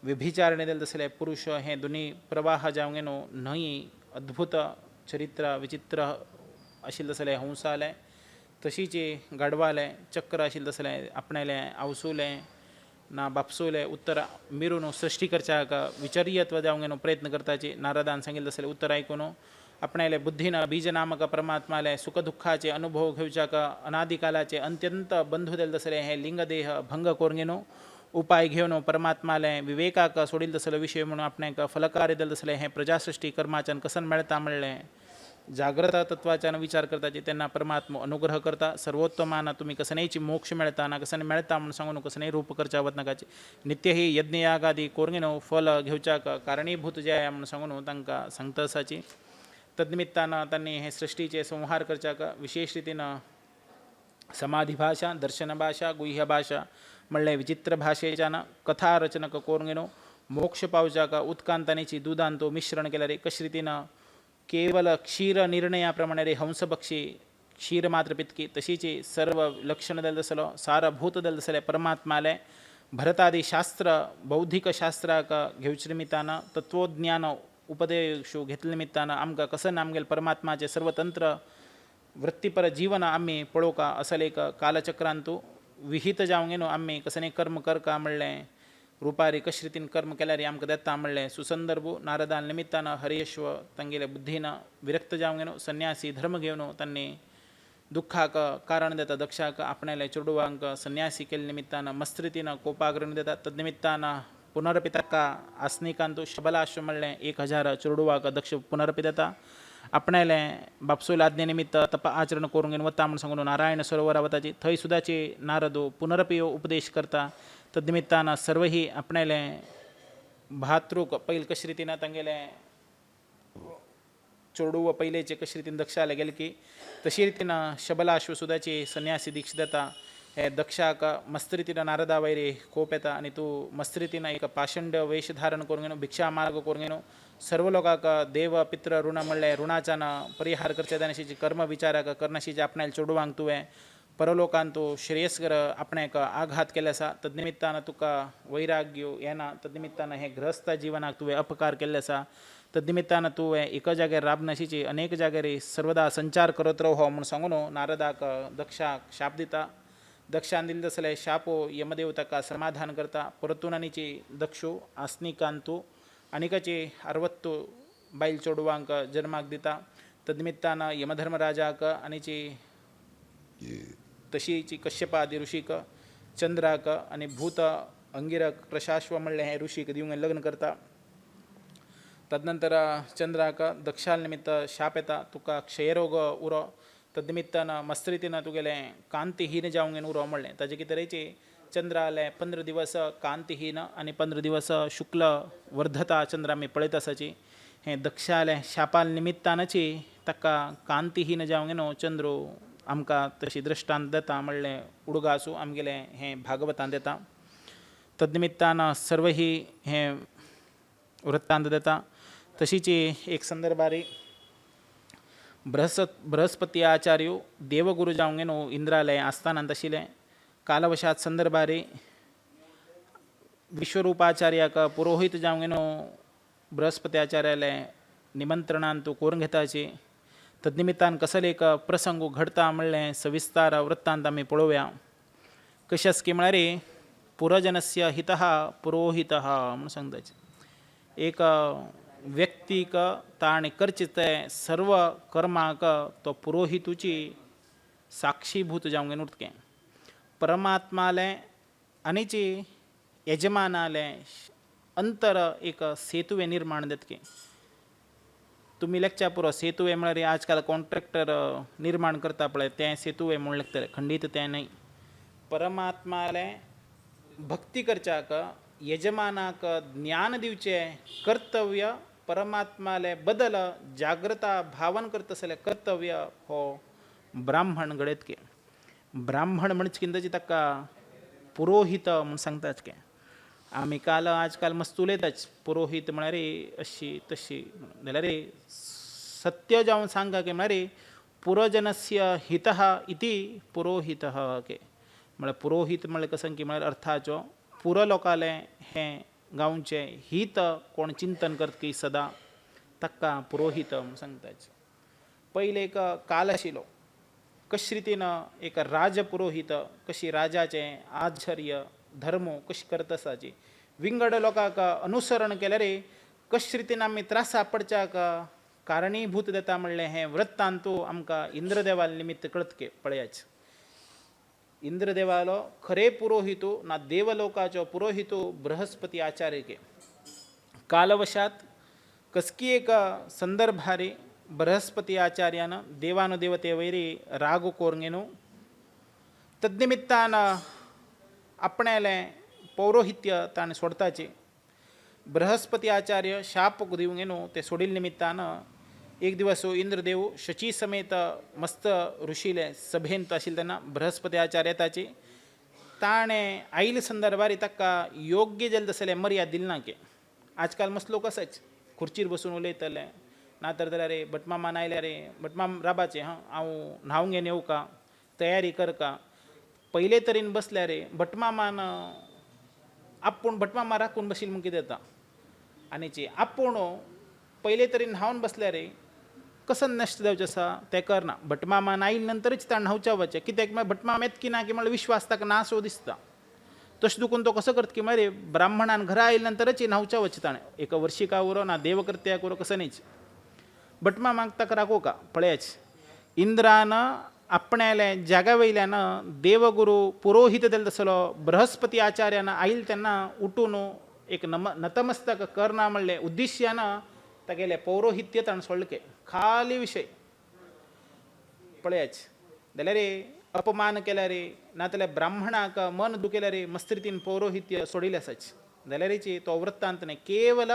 व्यभिचारणे दिले तसले पुरुष हे दोन्ही प्रवाह जावंक गेनो न्हंय अद्भुत चरित्र विचित्र आशिल्ले तसले हंसाले तशीची गाडवाले चक्र आशिल्ले तसले आपणाले आवसूले ना बापसूले उत्तर मिरून सृष्टी करच्याक विचारीयत्व जावंक गेनो प्रयत्न करताचे नारदान सांगितले तसले उत्तर ऐकून आपणाले बुद्धीन बीज नामक परमात्माले सुख दुःखाचे अनुभव घेवच्याक अनादिकालाचे अत्यंत बंधू दिले तसले हे लिंगदेह भंग करून गेनो उपाय घेवन परमात्माले विवेकाक सोडिल तसले विषय म्हणून आपणाक फलकारी दिले तसले हे प्रजासृष्टी कर्माच्यान कसन मेळता म्हणले जागृत तत्वाच्यान विचार करताचे त्यांना परमात्मा अनुग्रह करता सर्वोत्तमान तुम्ही कसनेची मोक्ष मेळता ना कसने मेळता म्हणून सांगून कसने रूप करच्या वतनाकाचे नित्य ही यज्ञयागादी कोरगेनो फल घेवच्याक कारणीभूत जे आहे म्हणून सांगून तांकां सांगता आसाची तद्निमित्तानं त्यांनी हे सृष्टीचे संहार करच्याक विशेष रितीनं समाधी भाषा दर्शन भाषा गुह्य भाषा म्हणले विचित्र भाषेच्यानं कथा रचनक करून गेनो मोक्ष पावच्याक उत्कांतानीची दुधांतो मिश्रण केल्या रे कश रितीनं केवल क्षीर निर्णयाप्रमाणे रे हंसबक्षी क्षीर मात्र पितकी तशीची सर्व लक्षण दिलं तसलो सारभूत दिलं तसले परमात्माले भरतादी शास्त्र बौद्धिक शास्त्राक घेवचे निमित्तानं तत्वज्ञान उपदेशो घेतल्या निमित्तानं आमकां कसं आमगेल परमात्माचे सर्वतंत्र वृत्तीपर जीवन आम्ही पळोवका असले एक कालचक्रांतू विहित जावंक गेनो आम्ही कसने कर्म करका म्हणलें रुपारी कश रितीन कर्म केल्यार आमकां देता म्हणलें सुसंदर्भू नारदान निमित्तानं हरियश्व तांगेले बुद्धीनं विरक्त जावंक गेनो संन्यासी धर्म घेवन त्यांनी दुःखाक कारण देता दक्षाक आपणाले चेडवांक संन्यासी केले निमित्तानं मस्त रितीनं कोपाग्रह देता तद्निमित्तानं पुनरपि ताका आसनिकांतू शबलाश्व म्हणलें 1000 चेडवाक दक्ष पुनरपि देता आपणाले बापसूल आज्ञे निमित्त तप आचरण करून घेवन वता म्हणून सांगून नारायण सरोवरा वताची थंय सुद्दाचे नारदो पुनरपि उपदेश करता तद्निमित्तानं सर्व ही आपणाले भातृक पयल कशे रितीन तांगेले चेडूव पयलेचे कशे रितीन दक्षाले गेले की तशी रितीन शबलाश्व सुद्दाची संन्यासी दीक्षा देता हे दक्षाक मस्त रितीन नारदा वैरी कोप येता आनी तूं मस्त रितीन एक पाषंड वेश धारण करून घेवन भिक्षा मार्ग करून घेवन सर्व लोकांक देव पित्र ऋण म्हणले ऋणाच्यान परिहार करचे जाण्याची कर्म विचाराक करनाशी आपणाले चेडवांक तुवें परलोकांत तूं श्रेयस्कर आपणाक आघात केले आसा तद्निमित्तानं तुका वैराग्य येना तद्निमित्तानं हे ग्रहस्थ जिवनाक तुवें अपकार केल्ले आसा तद्निमित्तानं तुवें एका जाग्यार राबनाशीची अनेक जाग्यार सर्वदा संचार करत राव म्हणून सांगून नारदाक दक्षाक शाप दिता दक्षान दिले तसले शापो यमदेव ताका समाधान करता परतून आनीची दक्षो आसनिकांतू आनिकाची 60 बायल चेडवांक जन्माक दिता तद्निमित्तानं यमधर्मराजाक आनीची तशीची कश्यपादी ऋषीक चंद्राक आनी भूत अंगिरक प्रशाश्व म्हणले हे ऋषीक दिवंक लग्न करता तदनंतर चंद्राक दक्षाल निमित्त शाप येता तुका क्षयरोग उरो तद्निमित्तानं मस्त रितीन तुगेले कांतीहीन जावंक गेन उरो म्हणलें ताजे कितें तरेची चंद्राले 15 दिवस कांतीहीन आनी 15 दिवस शुक्ल वर्धता चंद्र आमी पळयत आसाची हे दक्षाले शापाल निमित्तानची ताका कांतीहीन जावंक गेनो चंद्रो आमकां तशी दृश्टांत देता म्हणलें उडगासू आमगेले हे भागवतान देता तद्निमित्तानं सर्व ही हे वृत्तांत देता तशीची एक संदर्भारी बृहस्पती आचार्य देवगुरू जावंक गेनो इंद्रालय आस्थानांत आशिल्लें कालवशात संदर्भारी विश्वरूपाचार्याक पुरोहित जावंक गेनो बृहस्पती आचार्याले निमंत्रणांत तूं करून घेताची तद्निमित्तान कसले एक प्रसंग घडता म्हणलें सविस्तार वृत्तांत आमी पळोवया कशें आसा की म्हळ्यार पुरजनस्य हितः पुरोहितः म्हणून सांगताचे एक व्यक्तीक ताणें करचे ते सर्व कर्माक तो पुरोहितूची साक्षीभूत जावंक गेन उरतकें परमात्माले आनीची यजमानाले अंतर एक सेतुवे निर्माण जातकें तुमी लेखच्या पुरो सेतुवे म्हळ्यार आजकाल कॉन्ट्रॅक्टर निर्माण करता पळय तें सेतुवे म्हूण लेखतले खंडीत तें न्हय परमात्माले भक्ती करच्याक यजमानाक ज्ञान दिवचे कर्तव्य परमात्माले बदल जागृता भावन करता आसले कर्तव्य हो ब्राह्मण घडयतके ब्राह्मण म्हणचे किंतची ताका पुरोहित म्हूण सांगताच के आम्ही काल आजकाल मस्त उलयताच पुरोहित म्हळ्यार अशी तशी जाल्यार सत्य जावन सांगा की म्हळ्यार पुरजनस्य हितः इति पुरोहितः के म्हळ्यार पुरोहित म्हळ्यार कसं की म्हळ्यार अर्थाचो पुरो लोकाले हें गांवचे हित कोण चिंतन करता की सदां ताका पुरोहित म्हूण सांगताच. पयले एक काल आशिल्लो कशे रितीन एक राजपुरोहित कशी राजाचे आचर्य धर्म कशी करता आसाची विंगड लोकांक अनुसरण केल्यार कशे रितीन आमी त्रासा पडच्याक कारणीभूत जाता म्हणलें हें वृत्तांतू आमकां इंद्रदेवाल निमित्त कळतके पळयाच. इंद्रदेवालो खरे पुरोहितू ना देवलोकाचो पुरोहितू बृहस्पती आचार्य के कालवशात कसकी एक संदर्भारी बृहस्पती आचार्यान देवानुदेवते वैरी राग कोरंगेनु तद्निमित्तान आपणेलें पौरोहित्य ताणें सोडताचे. बृहस्पती आचार्य शाप दिवंगेनु ते सोडिल निमित्तान एक दिवस इंद्रदेव शची समेत मस्त ऋषीले सभेंत आशिल्ले तेन्ना बृहस्पती आचार्य येताचे. ताणें आयिल्ले संदर्भार ताका योग्य जालें तसलें मर्याद दिली ना के. आजकाल मस्त लोक आसाच खुर्चीर बसून उलयतले नातर जाल्यार भटमामान आयल्यार भटमाम राबाचें हांव न्हावंक घेवन येवं का तयारी कर का. पयले तरेन बसल्यार भटमामान आपूण भटमामा राखून बशिल्लो म्हूण कितें जाता आनीची आपूण पयले तरेन न्हावन बसल्यार कसन नश्ट जावचें आसा तें करना. भटमामान आयिल्ले नंतरच ताणें न्हांवचें वचचें कित्याक भटमाम येता की ना की म्हळ्यार विश्वास ताका ना सो दिसता. तशें दुखून तो कसो करता की म्हळ्यार ब्राह्मणान घरा आयिल्ले नंतरच न्हांवचें वचचें ताणें एक वर्शिका उरो ना देवकृत्याक उरो कसो न्हीच. भटमामाक ताका राखो का पळयाच. इंद्रान आपणाले जाग्या वयल्यान देवगुरू पुरोहित जालो तसलो बृहस्पती आचार्यान आयिल्ले तेन्ना उठून एक नतमस्तक करना म्हणलें उद्देश्यान तागेलें पौरोहित्य ताणें सोडलें खाली विशय पळयाच. जाल्यार अपमान केल्यार नाजाल्यार ब्राह्मणाक मन दुखयल्यार मस्त रितीन पौरोहित्य सोडिल्लें आसाच. जाल्यार तो वृत्तांत न्ही केवल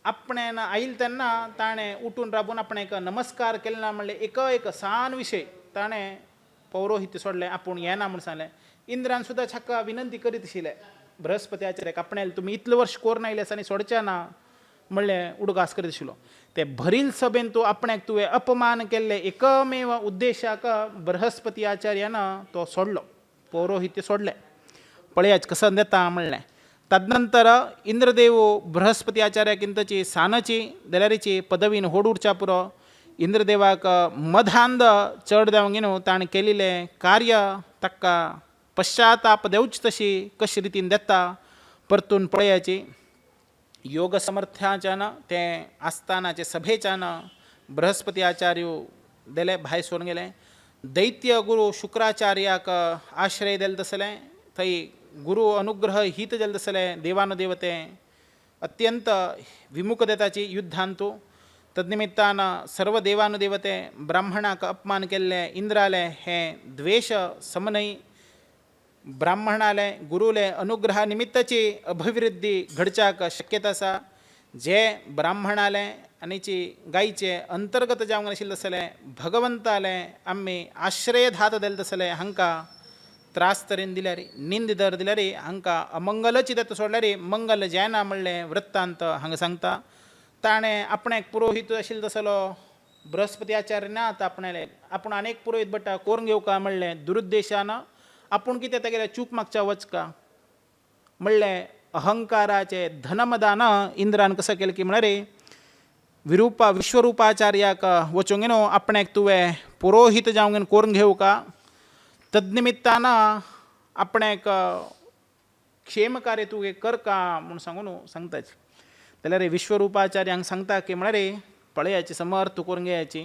आपणें आयिल्ले तेन्ना ताणें उठून राबून आपणें नमस्कार केले ना म्हणलें एक सान विशय ताणें पौरोहित्य सोडलें आपूण येना म्हूण सांगलें. इंद्रान सुद्दां छक्का विनंती करीत आशिल्लें बृहस्पती आचार्याक आपणें तुमी इतले वर्श कोरून आयले आसा आनी सोडचें ना म्हणलें उडगास करीत आशिल्लो. ते भरील सभेन तूं आपणाक तुवें अपमान केल्ले एकमेव उद्देशाक बृहस्पती आचार्यान तो सोडलो पौरोहित्य सोडलें. पळयाच कसं देता म्हणलें. तदनंतर इंद्रदेव बृहस्पती आचार्याकिंतची सानची जाल्यारीची पदवीन होड उरच्या पुरो इंद्रदेवाक मधांद चड देंवगेन ताणें केल्लें कार्य ताका पश्चाताप देवची तशी कशे रितीन देता परतून पळयाची. योग समर्थ्याच्यान ते आस्थानाचे सभेच्यान बृहस्पती आचार्य देले भायर सोडून गेले. दैत्य गुरू शुक्राचार्याक आश्रय दिले तसलें थंय गुरू अनुग्रह हित जालें तसलें देवानुदेवते अत्यंत विमुख देताची युद्धांतू. तदनिमित्तान सर्व देवानुदेवते ब्राह्मणाक अपमान केल्ले इंद्राले हें द्वेष समनय ब्राह्मणाले गुरुले अनुग्रहा निमित्ताची अभिवृद्धी घडच्याक शक्यता आसा. जे ब्राह्मणाले आनीची गायचे अंतर्गत जावंक नाशिल्ले तसले भगवंताले आमी आश्रय धात दिले तसले हांकां त्रास तरेन दिल्यार निंद दर दिल्यार हांकां अमंगलची देत सोडल्यार मंगल जायना म्हणलें वृत्तांत हांगा सांगता. ताणें आपणाक पुरोहीत आशिल्लो तसलो बृहस्पती आचार्य ना आतां आपणाले आपूण अनेक पुरोहीत भट्टा कोरून घेवका म्हणलें दुरुद्देशान आपूण कितें तेगेलें चूक मागच्या वचका म्हणलें अहंकाराचे धनमदान इंद्रान कसो केलें की म्हळ्यार विश्वरूपाचार्याक वचूंक न्हू आपणाक तुवें पुरोहीत जावंक कोरून घेवका. तदनिमित्तान आपणाक क्षेम कार्य तुवें करका म्हूण सांगून सांगताच. जाल्यार विश्वरूपाचार्य हांगा सांगता की म्हळ्यार पळयाची समर्थ करून घेयाची.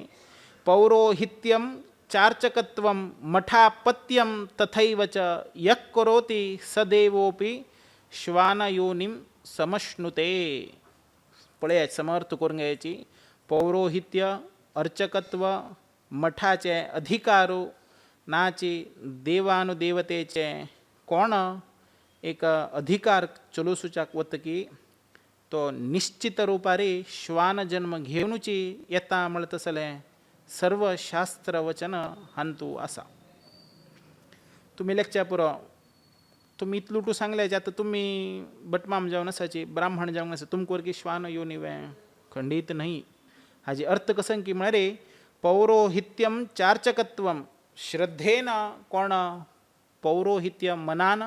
पौरोहित्यम चार्चकत्वम मठापत्यम तथैव च यः करोति सदेवोपि श्वानयोनिं समश्नुते. पळयाची समर्थ करून घेयाची. पौरोहित्य अर्चकत्व मठाचे अधिकारू नाची देवानुदेवतेचे कोण एक अधिकार चलोवसूच्याक वतकी तो निश्चित रुपारी श्वान जन्म घेवनूची येता म्हणटा तसलें सर्व शास्त्र वचन हांतू आसा. तुमी लेखच्या पुरो तुम्ही इतलुटू सांगल्याचे आता तुम्ही बटमाम जाऊन असायचे ब्राह्मण जाऊन असं तुमकोर की श्वान योनिवे खंडित नाही. हाजी अर्थ कसं की म्हणारे पौरोहित्यम चार्चकत्वम श्रद्धेन कोण पौरोहित्य मनान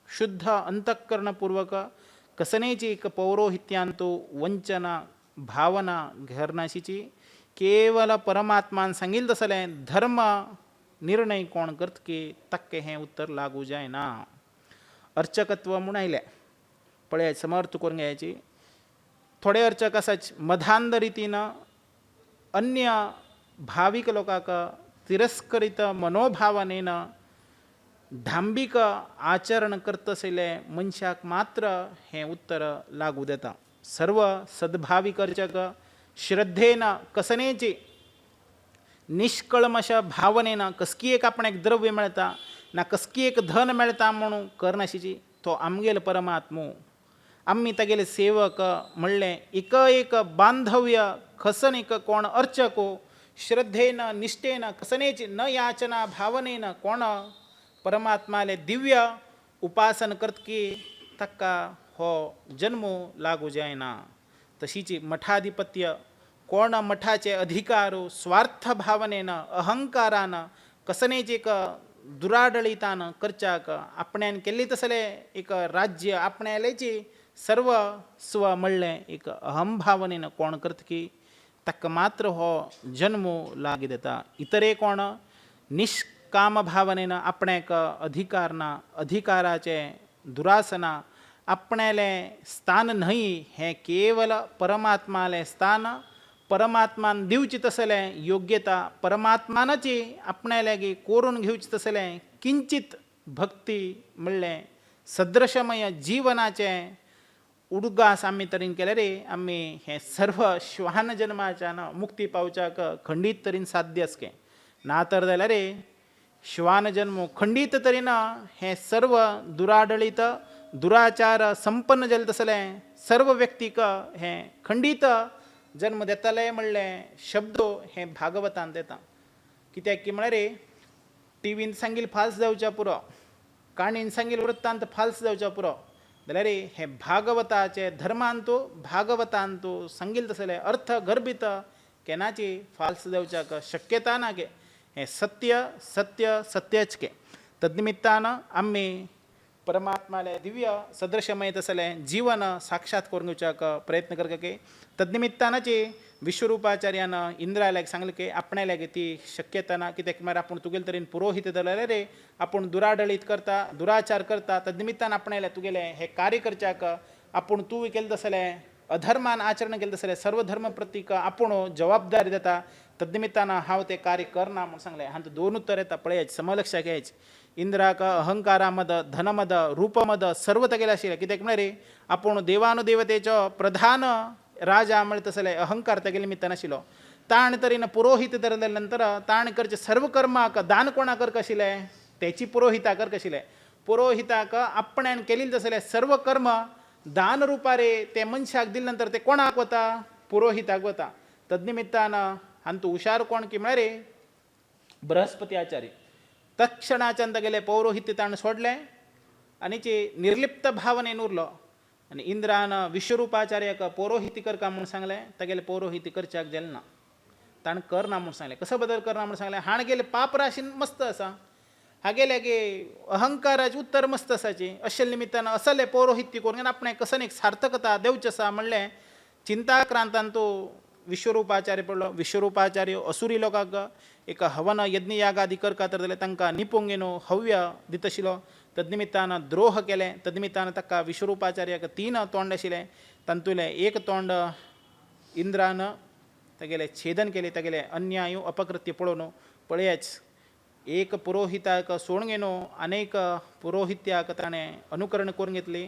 शुद्ध अंतःकरणपूर्वक कसनेची एक पौरोहित्यांतो वंचना भावना घरनाशीची केवल परमात्मान सांगील तसले धर्म निर्णय कोण करत की तक्के हे उत्तर लागू जाय ना. अर्चकत्व म्हणून आयल्या पळय समर्थ करून घ्यायची. थोडे अर्चक असाच मधांध रीतीनं अन्य भाविक लोकांक तिरस्करित मनोभावनेनं धांबिक आचरण करत असले मनशाक मात्र हे उत्तर लागू देता. सर्व सद्भाविक अर्चक श्रद्धेनं कसनेची निष्कळमश भावनेनं कसकी एक आपण एक द्रव्य मिळता ना कसकी एक धन मिळता म्हणून करण्याची तो आमगेल परमात्मो आम्ही तगेले सेवक म्हणले एक बांधव्य खसन एक कोण अर्चको श्रद्धेनं निष्ठेनं कसनेची न याचना भावनेनं कोण परमात्माले दिव्य उपासन करत की तक्का हो जन्मो लागू जायना. तशीची मठाधिपत्य कोण मठाचे अधिकारो स्वार्थ भावनेनं अहंकारानं कसनेचे एक दुराडळितानं करचाक आपण्यान केली तसले एक राज्य आपण्यालेची सर्व स्व म्हणले एक अहम भावनेनं कोण करत की तक्क मात्र हो जन्मो लागी देता. इतरे कोण निष्काम भावनेनं आपणाक अधिकारना अधिकाराचे दुरासना आपण्याले स्थान नाही हे केवल परमात्माले स्थान परमात्मान दिवची तसले योग्यता परमात्मानाची आपणालागी कोरून घेवची तसले किंचित भक्ती म्हणले सदृशमय जीवनाचे उडगास आम्ही तरीन केले रे आम्ही हे सर्व श्वान जन्माच्या मुक्ती पावच्याक खंडित तरीन साध्य असके ना तर जाल्यार रे श्वान जन्म खंडित तरीन हे सर्व दुराडळित दुराचार संपन्न जल तसले सर्व व्यक्तीक हे खंडित जन्म देताले म्हणले शब्दो हे भागवतान देता. कित्याक की म्हळ्यार रे टीव्हीन सांगील फाल्स जावच्या पुरो काणीन सांगील वृत्तांत फाल्स जावच्या पुरो जाल्यार रे हे भागवताचे धर्मांतो भागवतांतो सांगील तसले अर्थ गर्भित केनाची फाल्स जावच्याक शक्यता ना के हे सत्य सत्य सत्यच के. तद्निमित्तान आम्ही परमात्माले दिव्य सदृशमय तसले जीवन साक्षात करून घेवच्याक प्रयत्न करता के. तद्निमित्तानाची विश्वरूपाचार्यानं इंद्रायला सांगले की आपणाला ती शक्यता ना कित्याक म्हळ्यार आपूण तुगेले तरेन पुरोहित जाल्यार रे आपूण दुराडळीत करता दुराचार करता तद्निमित्तान आपणाला तुगेले हे कार्य करच्याक आपूण तूं केलें तसले अधर्मान आचरण केलें तसले सर्व धर्म प्रतीक आपूण जबाबदारी देता तद्निमित्तान हांव ते कार्य करना म्हणून सांगले. हांत दोन उत्तर येता पळयाच समलक्षाक घ्यायचे. इंद्राक अहंकारामद धनमद रूपमद सर्व तेगेले आशिल्ले कित्याक म्हळ्यार रे आपूण देवानुदेवतेचो प्रधान राजा म्हणटा तसले अहंकार तेगे निमित्तान आशिल्लो. ताण तरेन पुरोहित धरले नंतर ताण करचे सर्व कर्माक दान कोणा करक आशिल्ले तेची पुरोहिता करक आशिल्ले. पुरोहिताक आपण्यान केलेले तसले सर्व कर्म दान रुपारे ते मनशाक दिले नंतर ते कोणाक वता पुरोहिताक वता. तद्निमित्तान हांतू हुशार कोण की म्हळ्यार रे बृहस्पती आचार्य तत्क्षणाच्यान तेगेले पौरोहित्य ताण सोडले आनी निर्लिप्त भावनेन उरलो आनी इंद्रान विश्वरूपाचार्याक पौरोहित्य करका म्हणून सांगले तेगेले पौरोहित्य करच्याक गेले ना ताण करना म्हणून सांगले. कसो बदल करना म्हणून सांगले हाण गेले पाप राशीन मस्त आसा हागेले गे अहंकाराचे उत्तर मस्त आसाची अशे निमित्तान असले पौरोहित्य करून आपणे कसन एक सार्थकता देवचे आसा म्हणले चिंताक्रांतान तो विश्वरूपाचार्य पडलो. विश्वरूपाचार्य असुरी लोकांक एक हवन यज्ञ यागादी करता तर जाल्यार तांकां निपुंगेनो हव्य दित आशिल्लो. तद्निमित्तान द्रोह केले तद्निमित्तान ताका विश्वरूपाचार्याक 3 तोंड आशिल्ले तांतुले एक तोंड इंद्रान तेगेले छेदन केले तेगेले अन्याय अपकृत्य पळोवन पळयाच एक पुरोहिताक सोडून घेनो अनेक पुरोहित्याक ताणें अनुकरण करून घेतली.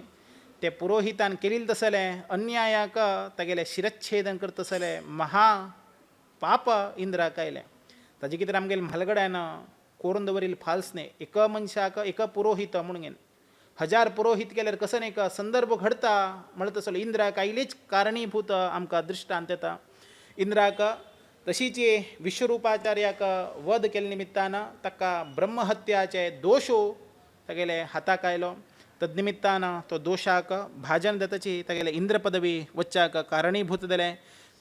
ते पुरोहितान केलेले तसले अन्यायाक तेगेले शिरच्छेदन करता तसले महा पाप इंद्राक आयले. ताजे कितें आमगेले म्हालगड्यान करून दवरिल्ले फाल्सने एक मनशाक एक पुरोहित म्हणून घेन 1000 पुरोहित केल्यार कसं एक संदर्भ घडता म्हणटा तसलो इंद्राक आयलीच कारणीभूत आमकां दृश्टांत येता. इंद्राक तशीच विश्वरूपाचार्याक वध केले निमित्तान ताका ब्रह्महत्याचे दोशो तेगेले हाताक आयलो. तद्निमित्तान तो दोशाक भाजन दत्ताची तेगेले इंद्र पदवी वच्चाक कारणीभूत जाले.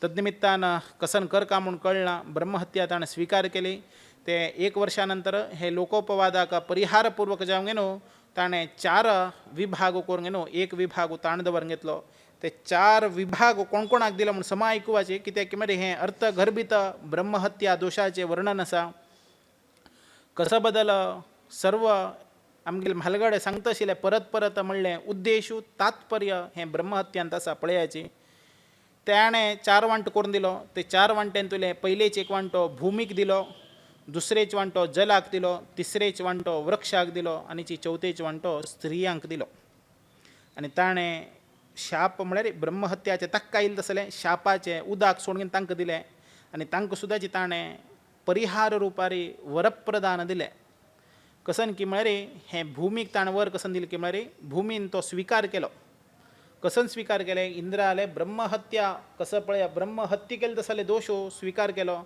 तद्निमित्तान कसन करका म्हूण कळना, ब्रह्महत्या ताणें स्वीकार केली. ते 1 वर्षानंतर हे लोकोपवादाक परिहारपूर्वक जावंक न्हू ताणें 4 विभाग करूंक न्हू. 1 विभाग ताण दवरून घेतलो. ते 4 विभाग कोण कोणाक दिलो म्हूण समा आयकुवाचे, कित्याक की मरे हें अर्थगर्भित ब्रह्महत्या दोशाचें वर्णन आसा. कसं बदल सर्व आमगेले म्हालगडे सांगता आशिल्ले परत परत म्हणलें उद्देशू तात्पर्य हें ब्रह्महत्यांत आसा पळयाची. ताणें 4 वांटो करून दिलो. ते 4 वांट्यान तुले पयलेच 1 वांटो भुमीक दिलो, दुसरेच वांटो जलाक दिलो, तिसरेच वांटो वृक्षाक दिलो आनी चवथेच वांटो स्त्रियांक दिलो. आनी ताणें शाप म्हळ्यार ब्रह्महत्याचें ताका येयलें तसलें शापाचें उदक सोडून तांकां दिलें. आनी तांकां सुद्दां ताणें परिहार रुपारी वरप्रदान दिलें. कसन की म्हळ्यार हें भुमीक ताणें वर कसन दिलें की म्हळ्यार भुमीन तो स्विकार केलो. कसन स्विकार केलें? इंद्र आले ब्रह्महत्या कसं पळया ब्रह्महत्या केलें तसले दोश स्विकार केलो.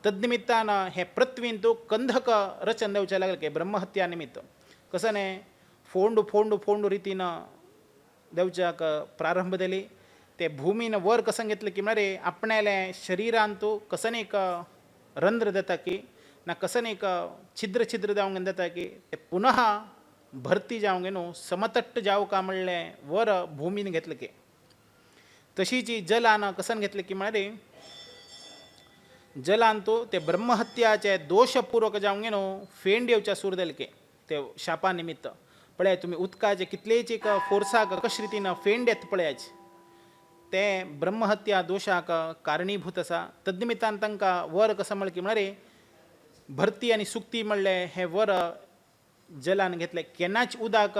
तद्निमित्तान हे पृथ्वीन तूं कंधक रचन देवचें लागलें की ब्रह्महत्या निमित्त. कसं न्ही फोंड फोंड फोंड रितीन देवच्याक प्रारंभ दिली. ते भुमीन वर कसन घेतलें की म्हळ्यार आपणालें शरिरान तूं कसन एक रंध्र देता की ना कसन एक छिद्र छिद्र जावंक देता की ते पुनः भरती जावंक न्हू समतट्ट जावका म्हणलें वर भुमीन घेतलें की. तशीच जलान कसन घेतलें की म्हळ्यार जलान तूं ते ब्रह्महत्याचे दोशपूर्वक जावंक न्हू फेंड येवच्या सूर जालें की ते शापा निमित्त. पळय तुमी उदकाचे कितलेच एक फोर्साक कशे रितीन फेंड येता पळयाचे ते ब्रह्महत्या दोशाक कारणीभूत आसा. तद्निमित्तान तांकां वर कसं म्हणलें की म्हळ्यार भरती आनी सुक्ती म्हणलें हें वर जलान घेतलें. केन्नाच उदक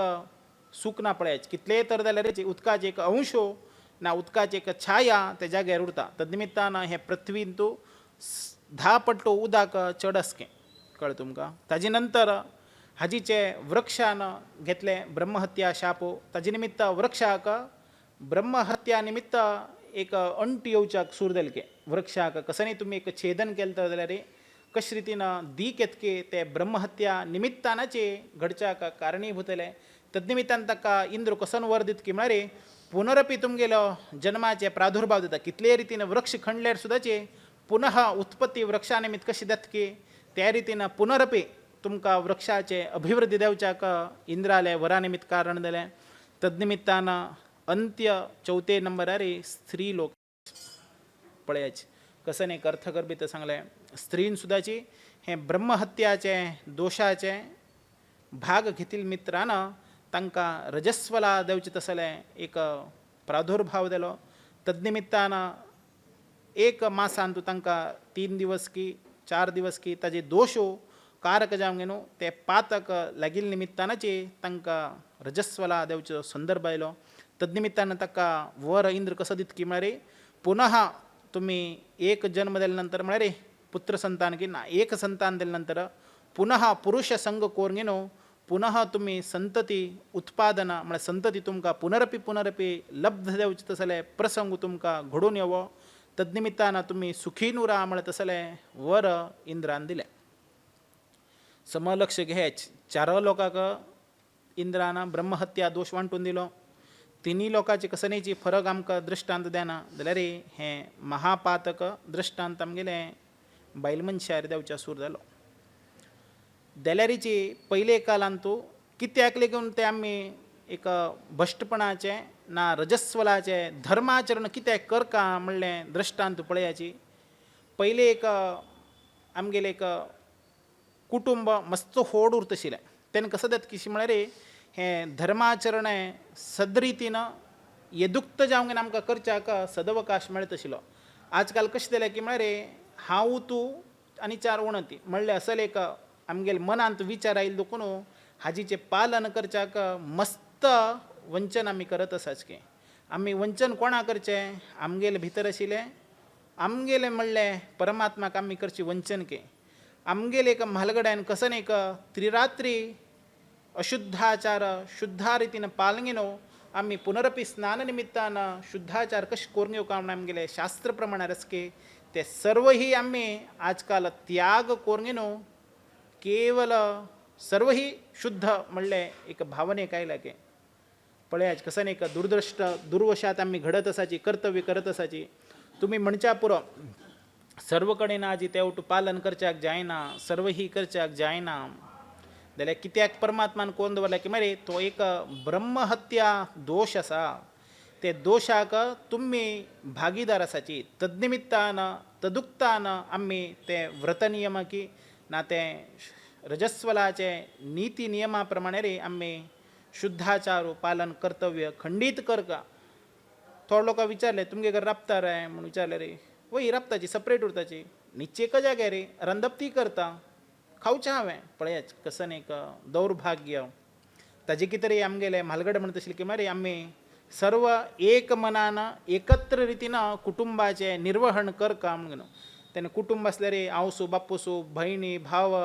सुकना पळयाचे कितलेय तर जाल्यार उदकाचे एक अंश ना उदकाची एक छाया त्या जाग्यार उरता. तद्निमित्तान हे पृथ्वीन तूं 10 पट्टो उदक चड आसकें कळ्ळें तुमकां. ताजे नंतर हाजीचे वृक्षान घेतलें ब्रह्महत्या शाप. ताजे निमित्त वृक्षाक ब्रह्महत्या निमित्त एक अंट येवच्याक सूर जालें की वृक्षाक कसंय तुमी एक छेदन केलें जाल्यार कशे रितीन दीक येतके ते ब्रह्महत्या निमित्तानाचे घडच्याक कारणीभूत जालें. तद्निमित्तान ताका इंद्र कसन वर दित की म्हळ्यार पुनरपी तुमगेलो जन्माचे प्रादुर्भाव दिता. कितले रितीन वृक्ष खणल्यार सुद्दाचे पुनः उत्पत्ती वृक्षा निमित्त कशी जाता की त्या रितीन पुनरपी तुमकां वृक्षाचे अभिवृद्धी देवच्याक इंद्राले वरा निमित्त कारण जालें. तद्निमित्तान अंत्य 4 नंबरार स्त्री लोक पळयाचे कसन एक अर्थगर्भित सांगलें. स्त्रीन सुद्दाची हें ब्रह्महत्याचे दोशाचे भाग घेतिल्ले मित्रान तांकां रजस्वला देवचे तसलें एक प्रादुर्भाव जालो. तद्निमित्तान 1 मासान तूं तांकां 3 दिवस की 4 दिवस की ताजे दोश कारक जावंक न्हू ते पातक लागिल्ले निमित्तानाचे तांकां रजस्वला देवचो संदर्भ आयलो. तद्निमित्तान ताका वर इंद्र कसो दित की म्हळ्यार पुनः तुमी 1 जन्म दिले नंतर म्हळ्यार पुत्र संतान की ना 1 संतान दिले नंतर पुनः पुरुष संग कोरून न्हू पुनः तुमी संतती उत्पादन म्हळ्यार संतती तुमकां पुनरपी लब्ध देवचे तसले प्रसंग तुमकां घडून येवो. तद्निमित्तान तुमी सुखी नुरा म्हळ्यार तसलें वर इंद्रान दिलें. समलक्ष घेच 4 लोकांक इंद्रान ब्रह्महत्या दोश वांटून दिलो. 3 लोकांची कसनेची फरक आमकां दृश्टांत देना जाल्यार हें महापातक दृश्टांत आमगेलें बायल मनशार देवच्या सूर जालो. जाल्यारीची पयले कालांत तूं कित्याक लेगून ते आमी एक भश्टपणाचे ना रजस्वलाचे धर्माचरण कित्याक करका म्हणलें दृश्टांत पळयाची. पयले एक आमगेलें एक कुटुंब मस्त व्हड उरतशिल्लें तेन्ना कसो जाता की म्हळ्यार हें धर्माचरण सदरितीन येदुक्त जावंक आमकां करच्याक सदवकाश मेळत आशिल्लो. आजकाल कशें जालें की म्हळ्यार हांव तूं आनी 4 उणती म्हणलें असल एक आमगेले मनांत विचार आयिल्लो देखून हाजीचें पालन करच्याक मस्त वंचन आमी करत आसाच की. आमी वंचन कोणा करचें आमगेले भितर आशिल्लें आमगेलें म्हणलें परमात्माक आमी करचें वंचन की. आमगेले एक म्हालगड्यान कसन एक त्रिरात्री अशुद्धाचार शुद्धा रितीन पालंगी न्हू आमी पुनरपी स्नान निमित्तान शुद्धाचार कशें करून येवका म्हण आमगेले शास्त्र प्रमाणार की ते सर्व ही आमी आजकाल त्याग करून न्हू केवल सर्व ही शुद्ध म्हणले एक भावनेक आयला की पळयाच कसं एक दुर्दृष्ट दुर्वशात आम्ही घडत असाची कर्तव्य करत असाची तुम्ही म्हणच्या पुरो सर्व कडेन आजी तेवट पालन करच्याक जायना सर्व ही करच्याक जायना जाल्यार कित्याक परमात्मान कोण दवरला की मरे तो एक ब्रह्महत्या दोष असा ते दोषाक तुम्ही भागीदार असाची तद्निमित्तान तदुक्तान आम्ही ते व्रतनियम की ना ते रजस्वलाचे नीती नियमाप्रमाणे रे आम्ही शुद्धाचार पालन कर्तव्य खंडित कर का थोडे लोक विचारले तुमगे घर राबता रे म्हणून विचारले रे वही राबताची सपरेट उरताची न्हिचे का जागे रे रंदप ती करता खावचें हांवें पळयाच कसन एक दौर्भाग्य ताजे कितें रे आमगेले म्हालगडे म्हणत आशिल्ले की मरे आमी सर्व एक मनान एकत्र रितीन कुटुंबाचे निर्वहण कर का म्हणून तेन्ना कुटुंब आसले रे आवसू बापूसू भयणी भाव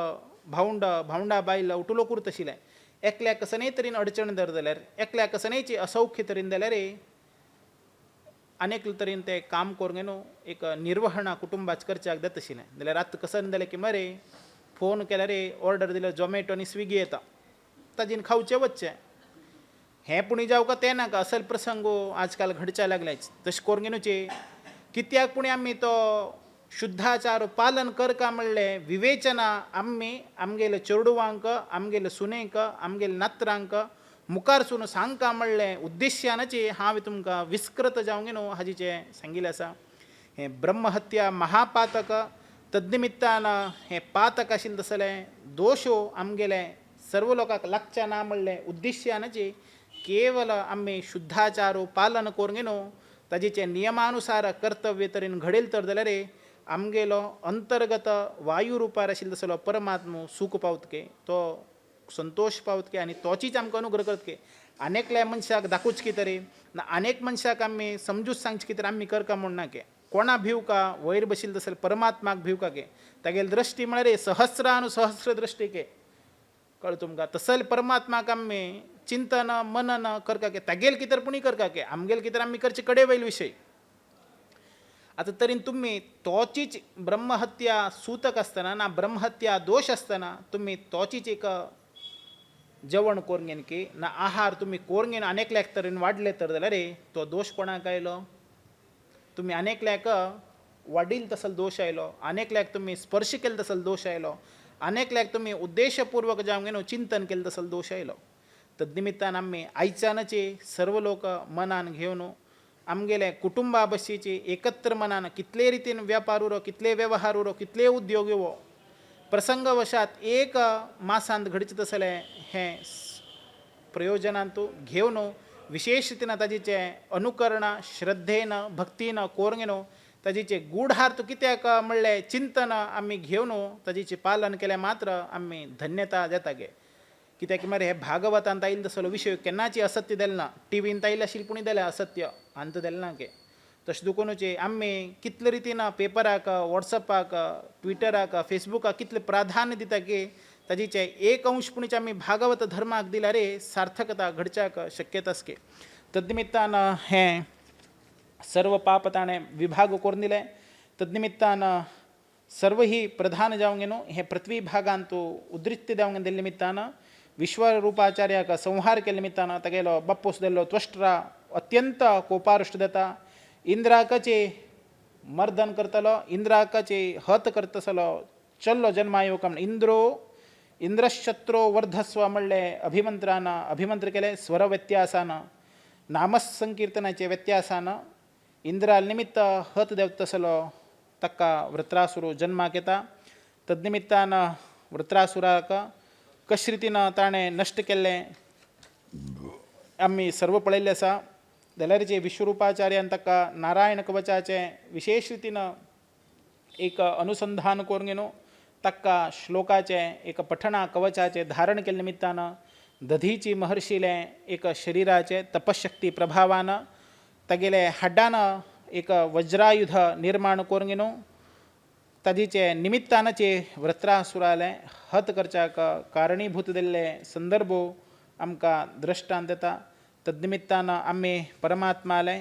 भावंड भावंडा बायल उठुलो कुर्त आशिल्ले एकल्याक कसनय तरेन अडचण धर जाल्यार एकल्याक कसनयची असौख्य तरेन जाल्यार रे अनेक तरेन ते काम करूंक न्हू एक निर्वहणा कुटुंबाच करच्याक जाता आशिल्लें जाल्यार आतां कसन जालें की मरे फोन केल्यार रे ऑर्डर दिल्यार झोमॅटो आनी स्विगी येता ताजेन खावचें वचचें हें पुणी जावं का तें नाका असल प्रसंग आजकाल घडच्या लागल्याच तशें करूंक न्हूचे कित्याक पुणी आमी तो शुद्धाचार पालन कर का म्हणलें विवेचना आमी आमगेले चेडवांक आमगेले सुनेक आमगेले नात्रांक मुखार सून सांगका म्हणलें उद्देश्यानाची हांवें तुमकां विस्कृत जावंक न्हू हाजीचें सांगिल्लें आसा हें ब्रह्महत्या महापातक तद्निमित्तान हें पातक आशिल्लें तसलें दोशो आमगेले सर्व लोकांक लागचे ना म्हणलें उद्देश्यानाची केवल आमी शुद्धाचार पालन करूंक न्हू ताजेचे नियमानुसार कर्तव्य तरेन घडयलें तर जाल्यार आमगेलो अंतर्गत वायू रुपार आशिल्लो तसलो परमात्मा सूख पावतके तो संतोष पावतके आनी तोचीच आमकां अनुग्रह करतके अनेकल्या मनशाक दाखोवच कितें रे ना अनेक मनशाक आमी समजूच सांगचे कितें आमी करका म्हण नाके कोणा भिव का वयर बशिल्लो तसले परमात्माक भिव का गे तागेली दृश्टी म्हळ्यार सहस्र दृश्टी के कळ तुमकां तसले परमात्माक आमी चिंतन मनन करका के तागेल कितें पुणी करका के आमगेल कितें आमी करचे कडे वयल विशय आतां तरेन तुमी तोचीच ब्रह्महत्या सूतक आसतना ना ब्रह्महत्या दोश आसतना तुमी तोचीच एक जेवण कोरंगेन की ना आहार तुमी कोरंगेन अनेकल्याक तरेन वाडले तर जाल्यार तो दोश कोणाक आयलो तुमी अनेकल्याक वाडील तसलो दोश आयलो अनेकल्याक तुमी स्पर्श केले तसलो दोश आयलो अनेकल्याक तुमी उद्देशपूर्वक जावंक न्हू चिंतन केलें तसलो दोश आयलो तद्निमित्तान आमी आयच्यानचे सर्व लोक मनान घेवन आमगेले कुटुंबा बशीची एकत्र मनान कितले रितीन व्यापार उरो कितले वेवहार उरो कितले उद्योग येवो प्रसंगवशात एक मासांत घडचें तसलें हें प्रयोजनान तूं घेवन विशेष रितीन ताजेचे अनुकरण श्रद्धेन भक्तीन कोरंक न्हू ताजेचे गूढार्थ कित्याक म्हणलें चिंतन आमी घेवन ताजेचें पालन केलें मात्र आमी धन्यता जाता गे कित्याक मरे हे भागवतांत आयिल्लो तसलो विशय केन्नाची असत्य देलें ना टीव्हींत आयिल्लें आशिल्लें पूण जाल्यार असत्य अंत देलें ना के तशें दुखूनचे आमी कितले रितीन पेपराक वॉट्सॅपाक ट्विटराक फेसबुकाक कितलें प्राधान्य दिता की ताजेचे एक अंश पुणीचे आमी भागवत धर्माक दिल्यार सार्थकता घडच्याक शक्यता आसके तद्निमित्तान हें सर्व पाप ताणें विभाग करून दिलें तद्निमित्तान सर्व ही प्रधान जावंक न्हू हे पृथ्वी भागांत तूं उद्रिक्त जावंक दिल्ले निमित्तान विश्वरूपाचार्याक संहार केले निमित्तान तागेलो बापूस दिल्लो त्वष्ट्रा अत्यंत कोपारुश्ट जाता इंद्राकाचे मर्दन करतलो इंद्राकाचे हत करतसलो चल्लो जन्मायोग इंद्रशत्रो वर्धस्व म्हणलें अभिमंत्र केले स्वर व्यत्यासान नामसंकीर्तनाचे व्यत्यासान इंद्रा निमित्त हत देवतसलो ताका वृत्रासुर जन्माक येता तद्निमित्तान वृत्रासुराक कशे रितीन ताणें नश्ट केल्लें आमी सर्व पळयल्लें आसा जाल्यार जे विश्वरूपाचार्यान ताका नारायण कवचाचें विशेष रितीन एक अनुसंधान करूंक न्हू ताका श्लोकाचें एक पठणा कवचाचें धारण केल्ले निमित्तान दधीची महर्शिलें एक शरिराचे तपशक्ती प्रभावान तागेले हाड्डान एक वज्रायुध निर्माण करूंक न्हू ताजेचे निमित्तानाचे वृत्रासुराले हत करच्याक कारणीभूत दिल्ले संदर्भ आमकां दृश्टांत येता तद्निमित्तान आमी परमात्माले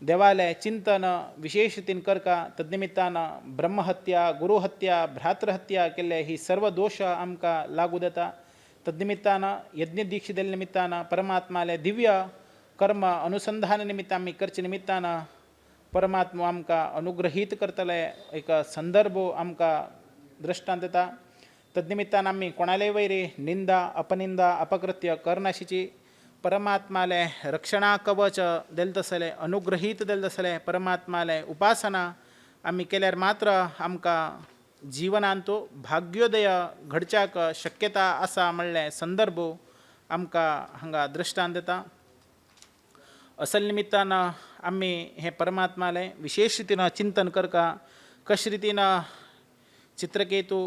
देवालय चिंतन विशेषतीन करका तद्निमित्तानं ब्रह्महत्या गुरुहत्या भ्रातृहत्या केले ही सर्व दोष आमकां लागू देता. तद्निमित्तानं यज्ञ दीक्षितेल निमित्तानं परमात्माले दिव्य कर्म अनुसंधान निमित्त आम्ही करचे निमित्तानं परमात्मा आमकां अनुग्रहीत करतले एक संदर्भ आमकां दृष्टांत देता. तद्निमित्तानं आम्ही कोणालाय वैरी निंदा अपनिंदा अपकृत्य करनाशीची परमात्माले रक्षणा कवच देल तसले अनुग्रहीत देल तसले परमात्माले उपासना आम्ही केल्यार मात्र आमकां जीवनांतू भाग्योदय घडच्याक शक्यता आसा म्हणले संदर्भ आमकां हांगा दृश्टांत दिता. असल निमित्तानं आम्ही हे परमात्माले विशेष रितीनं चिंतन करका कशे रितीनं चित्रकेतू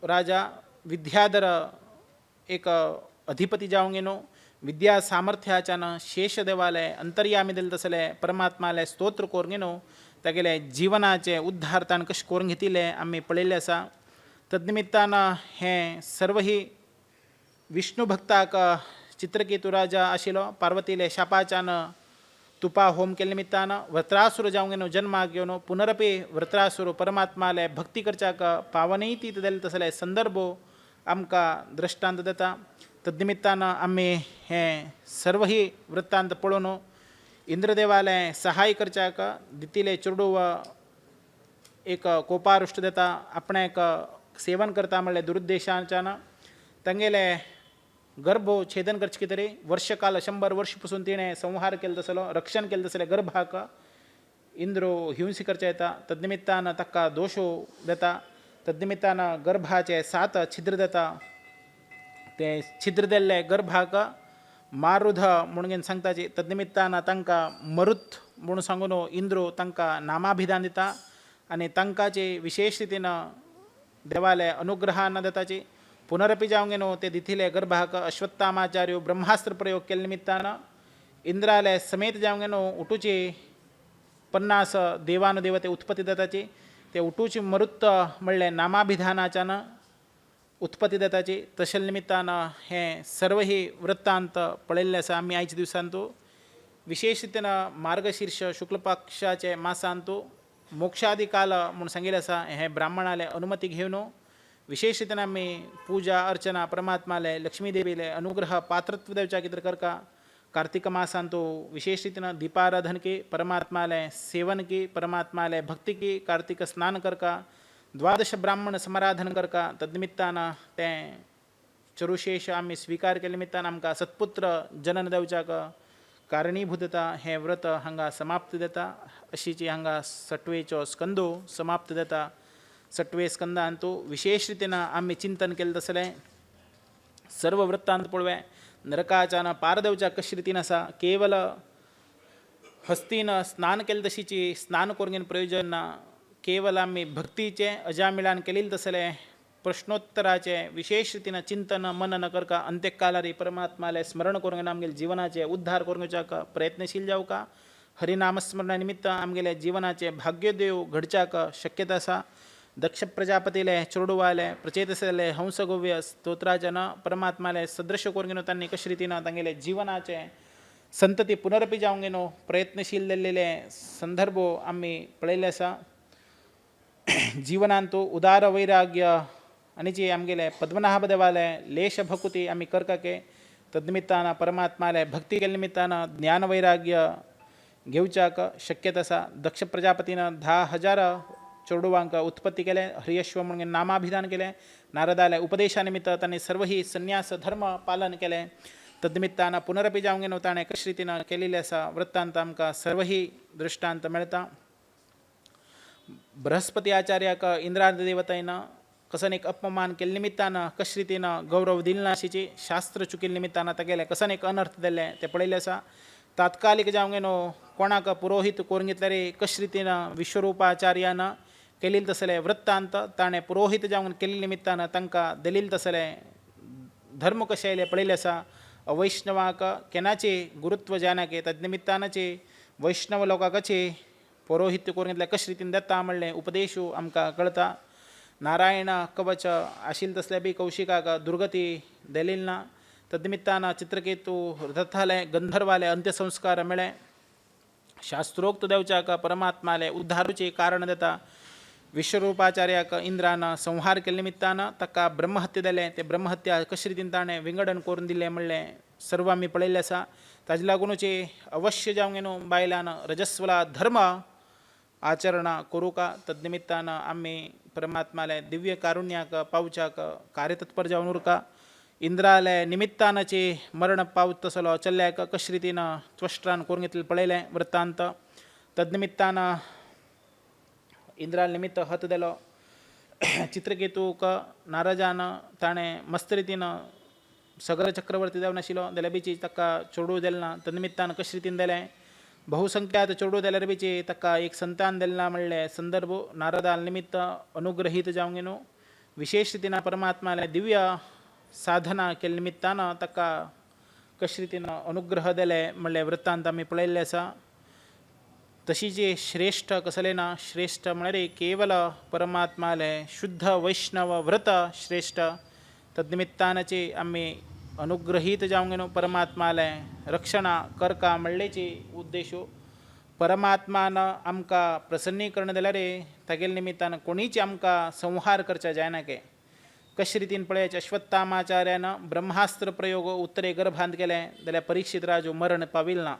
राजा विद्याधर एक अधिपती जावंक येनो विद्या सामर्थ्याच्यानं शेष देवाले अंतर्यामी दिले तसले परमात्माले स्तोत्र करून घेनो तेगेले जीवनाचे उद्धार ताणें कशें करून घेतिले आमी पळयल्लें आसा. तद्निमित्तानं हे सर्व ही विष्णू भक्ताक चित्रकेतू राजा आशिल्लो पार्वतीले शापाच्यानं तुपा होम केले निमित्तानं वृत्रासूर जावंक येनो जन्माक घेवन पुनरपी वृत्रासूर परमात्माले भक्ती करच्याक पावनयती दिले तसले संदर्भ आमकां दृश्टांत देता. तद्निमित्तानं आम्ही हे सर्व ही वृत्तांत पळोवन इंद्रदेवाले सहाय करच्याक दितीले चेडूव एक कोपारुश्ट देता आपणाक सेवन करता म्हणले दुरुद्देशाच्यानं तांगेले गर्भ छेदन करचे कितें तरी वर्षकाल 100 वर्ष पासून तिणें संहार केलो तसलो रक्षण केलें तसलें गर्भाक इंद्रो हिंसी करचे येता. तद्निमित्तानं ताका दोशो देता. तद्निमित्तानं गर्भाचे 7 छिद्र देता. ते छिद्र दिल्ले गर्भाक मारुध म्हणून सांगताची. तद्निमित्तानं तांकां मरुत म्हणून सांगून इंद्रो तांकां नामाभिधान दिता आनी तांकांचे विशेष रितीनं देवालय अनुग्रहान देताची. पुनरपी जावंक येनो ते दिथिले गर्भाक अश्वत्थामाचार्यो ब्रह्मास्त्र प्रयोग केले निमित्तानं इंद्राले समेत जावंक येनो उठूची 50 देवानुदेवते उत्पत्ती देताची. ते उठूची मरुत म्हणले नामाभिधानाच्यानं उत्पत्ती देताची. तशे निमित्तानं हे सर्व ही वृत्तांत पळयल्ले आसा आमी आयच्या दिवसांतू. विशेष रितीनं मार्गशीर्ष शुक्ल पक्षाचे मासांतू मोक्षादी काल म्हणून सांगिल्लें आसा. हे ब्राह्मणाले अनुमती घेवन विशेष रितीन आमी पूजा अर्चना परमात्माले लक्ष्मी देवीले अनुग्रह पात्रत्व देवच्या कितें करका. कार्तिक मासांतू विशेष रितीनं दीपाराधन की परमात्माले सेवन की परमात्माले भक्ती की कार्तिक स्नान करका 12 ब्राह्मण समाराधन करका. तद्निमित्तानं ते चरुशेष आम्ही स्वीकार केले निमित्तानं आमकां सत्पुत्र जनन देवच्याक कारणीभूत जाता. हे व्रत हांगा समाप्त जाता. अशीची हांगा 6वेचो स्कंदो समाप्त जाता. 6वे स्कंदांतू विशेष रितीनं आम्ही चिंतन केलें तसलें सर्व वृत्तांत पळोवया. नरकाच्यान पार देवच्या कशे रितीन आसा. केवल हस्तीन स्नान केलें तशीची स्नान करून घेवन प्रयोजन ना. केवल आम्ही भक्तीचे अजामिळान केलेले तसले प्रश्नोत्तराचे विशेष रितीनं चिंतन मनन करका अंत्यकालारी परमात्माले स्मरण करून घेवन आमगेले जीवनाचे उद्धार करून घेवच्याक प्रयत्नशील जावका. हरिनामस्मरणा निमित्त आमगेले जीवनाचे भाग्योदय घडच्याक शक्यता आसा. दक्ष प्रजापतीले चेडूवाले प्रचेतसले हंसगोव्य स्तोत्राच्यानं परमात्माले सदृश्य करून घेवन तांणी कशे रितीनं तांगेले जीवनाचे संतती पुनरपी जावंक घेवन प्रयत्नशील जाल्लेले संदर्भ आमी पळयल्ले आसा. जीवनांतू उदार वैराग्य आनीची आमगेले पद्मनाभ देवाले लेश भकुती आमी करकाके. तद्निमित्तानं परमात्माले भक्ती केले निमित्तानं ज्ञान वैराग्य घेवच्याक शक्यता आसा. दक्ष प्रजापतीनं 10,000 चेडूवांक उत्पत्ती केले. हरियश्व म्हणून नामाभिधान केले. नारदाले उपदेशा निमित्त तांणी सर्व ही संन्यास धर्म पालन केले. तद्निमित्तानं पुनरपी जावंक घेवन ताणें कशे रितीन केलेले आसा वृत्तांत आमकां सर्व ही दृश्टांत मेळटा. बृहस्पती आचार्याक इंद्रादी देवतायनं कसन एक अपमान केले निमित्तानं कशे रितीनं गौरव दिले नाशिची शास्त्र चुकिले निमित्तानं तागेले कसन एक अनर्थ दिले ते पळयले आसा. तात्कालिक जावंक घेवन कोणाक पुरोहित करून घेतल्यार कशे रितीनं विश्वरूपाचार्यानं केलेले तसले वृत्तांत ताणें पुरोहित जावन केले निमित्तानं तांकां दिलेले तसले धर्म कशे आयले पळयले आसा. अवैष्णवाक केन्नाचे गुरुत्व जायनाके तद्निमित्तानाचे वैष्णव लोकांचे पौरोहित्य करून घेतले कशे रितीन देता म्हणलें उपदेशू आमकां कळटा. नारायण कवच आशिल्ले तसले बी कौशिकाक दुर्गती दिलेली ना. तद्निमित्तानं चित्रकेतू रथाले गंधर्वाले अंत्यसंस्कार मेळे. शास्त्रोक्त देवच्याक परमात्माले उद्धारूचे कारण देता विश्वरूपाचार्याक इंद्रानं संहार केले निमित्तानं तक्का ब्रह्महत्या दिले ते ब्रह्महत्या कशी रितीन ताणे विंगडन करून दिले म्हणले सर्व आम्ही पळयले आसा ताजे लागूनचे अवश्य जावंक न्हू बायलानं रजस्वला धर्म आचरण करू का तद्निमित्तानं आम्ही परमात्माले दिव्य कारुण्याक पावच्याक कार्यतत्पर जावन उरका इंद्रालय निमित्तानचे मरण पावत तसलो चल्ल्याक कशे रितीन त्वष्ट्रान करून घेतले पळयले वृत्तांत तद्निमित्तानं इंद्राल निमित्त हत दिलो चित्रकेतूक नारजानं ताणें मस्त रितीन सगळ चक्रवर्ती जावन आशिल्लो जाल्यार बीची ताका चेडूं दिलें ना तन्निमित्तान कशे रितीन दिलें बहुसंख्यात चेडूं जाल्यार बीची ताका एक संतान दिलें ना म्हणले संदर्भ नारदाल निमित्त अनुग्रहीत जावंक न्हू विशेष रितीन परमात्माले दिव्य साधना केले निमित्तानं ताका कशे रितीन अनुग्रह दिले म्हणले वृत्तांत आमी पळयल्ले आसा तशीचे श्रेष्ठ कसले ना श्रेष्ठ म्हळ्यार केवल परमात्माले शुद्ध वैष्णव व्रत श्रेष्ठ तद्निमित्तानचे आम्ही अनुग्रहीत जावंक न्हू परमात्माले रक्षणा करका म्हणलेची उद्देशो परमात्मानं आमकां प्रसन्नीकरण दिल्यार तागेले निमित्तान कोणीच आमकां संहार करचा जायना के कशे रितीन पळयाचे अश्वत्थामाचार्यानं ब्रह्मास्त्र प्रयोग उत्तरे गर्भांत केले जाल्यार परीक्षित राजो मरण पाविल ना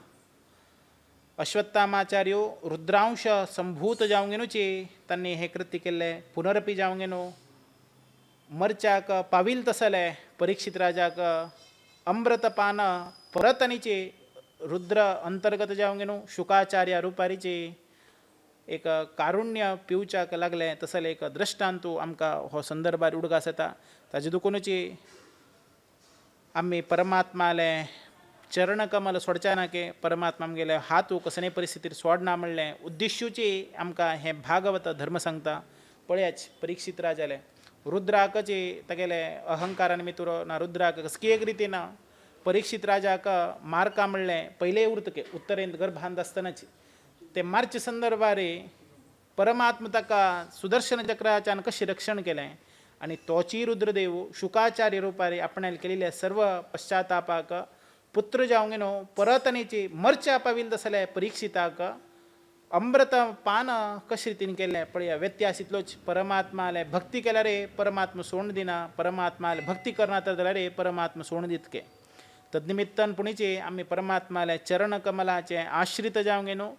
अश्वत्थामाचार्यो रुद्रांश संभूत जावंक न्हूचे तांणी हे कृत्य केले पुनरपी जावंक न्हू मरच्याक पाविल तसले परीक्षित राजाक अमृतपान परतनीचे रुद्र अंतर्गत जावंक न्हू शुकाचार्य रुपारीचे एक कारुण्य पिवच्याक लागले तसले एक दृश्टांतू आमकां हो संदर्भार उडगास येता ताजे दुखूनची आमी परमात्माले चरण कमल सोडच्या ना के परमात्मा आमगेले हातू कसले परिस्थितीर सोडना म्हणलें उद्देशूची आमकां हे भागवत धर्म सांगता पळयाच परीक्षित राजाले रुद्राकचे तागेले अहंकारा निमित्त ना रुद्राक कसकी एक रितीन परीक्षित राजाक मारका म्हणलें पयले उरतके उत्तरेंत गर्भांत आसतनाच ते मार्च संदर्भार परमात्मा ताका सुदर्शन चक्राच्यान कशें रक्षण केलें आनी तोची रुद्रदेव शुकाचार्य रुपारी आपणान केलेल्या सर्व पश्चातापाक पुत्र जावंक न्हू परतनेची मरच्या पाविल तसले परीक्षिताक अमृत पान कशे रितीन केलें पळया व्यत्यास इतलोच परमात्माले भक्ती केल्यार परमात्मा सोडून दिना परमात्माले भक्ती करना तर जाल्यार परमात्मा सोडून दितके तद्निमित्तान पुणेचे आमी परमात्माले चरण कमलाचे आश्रित जावंक न्हू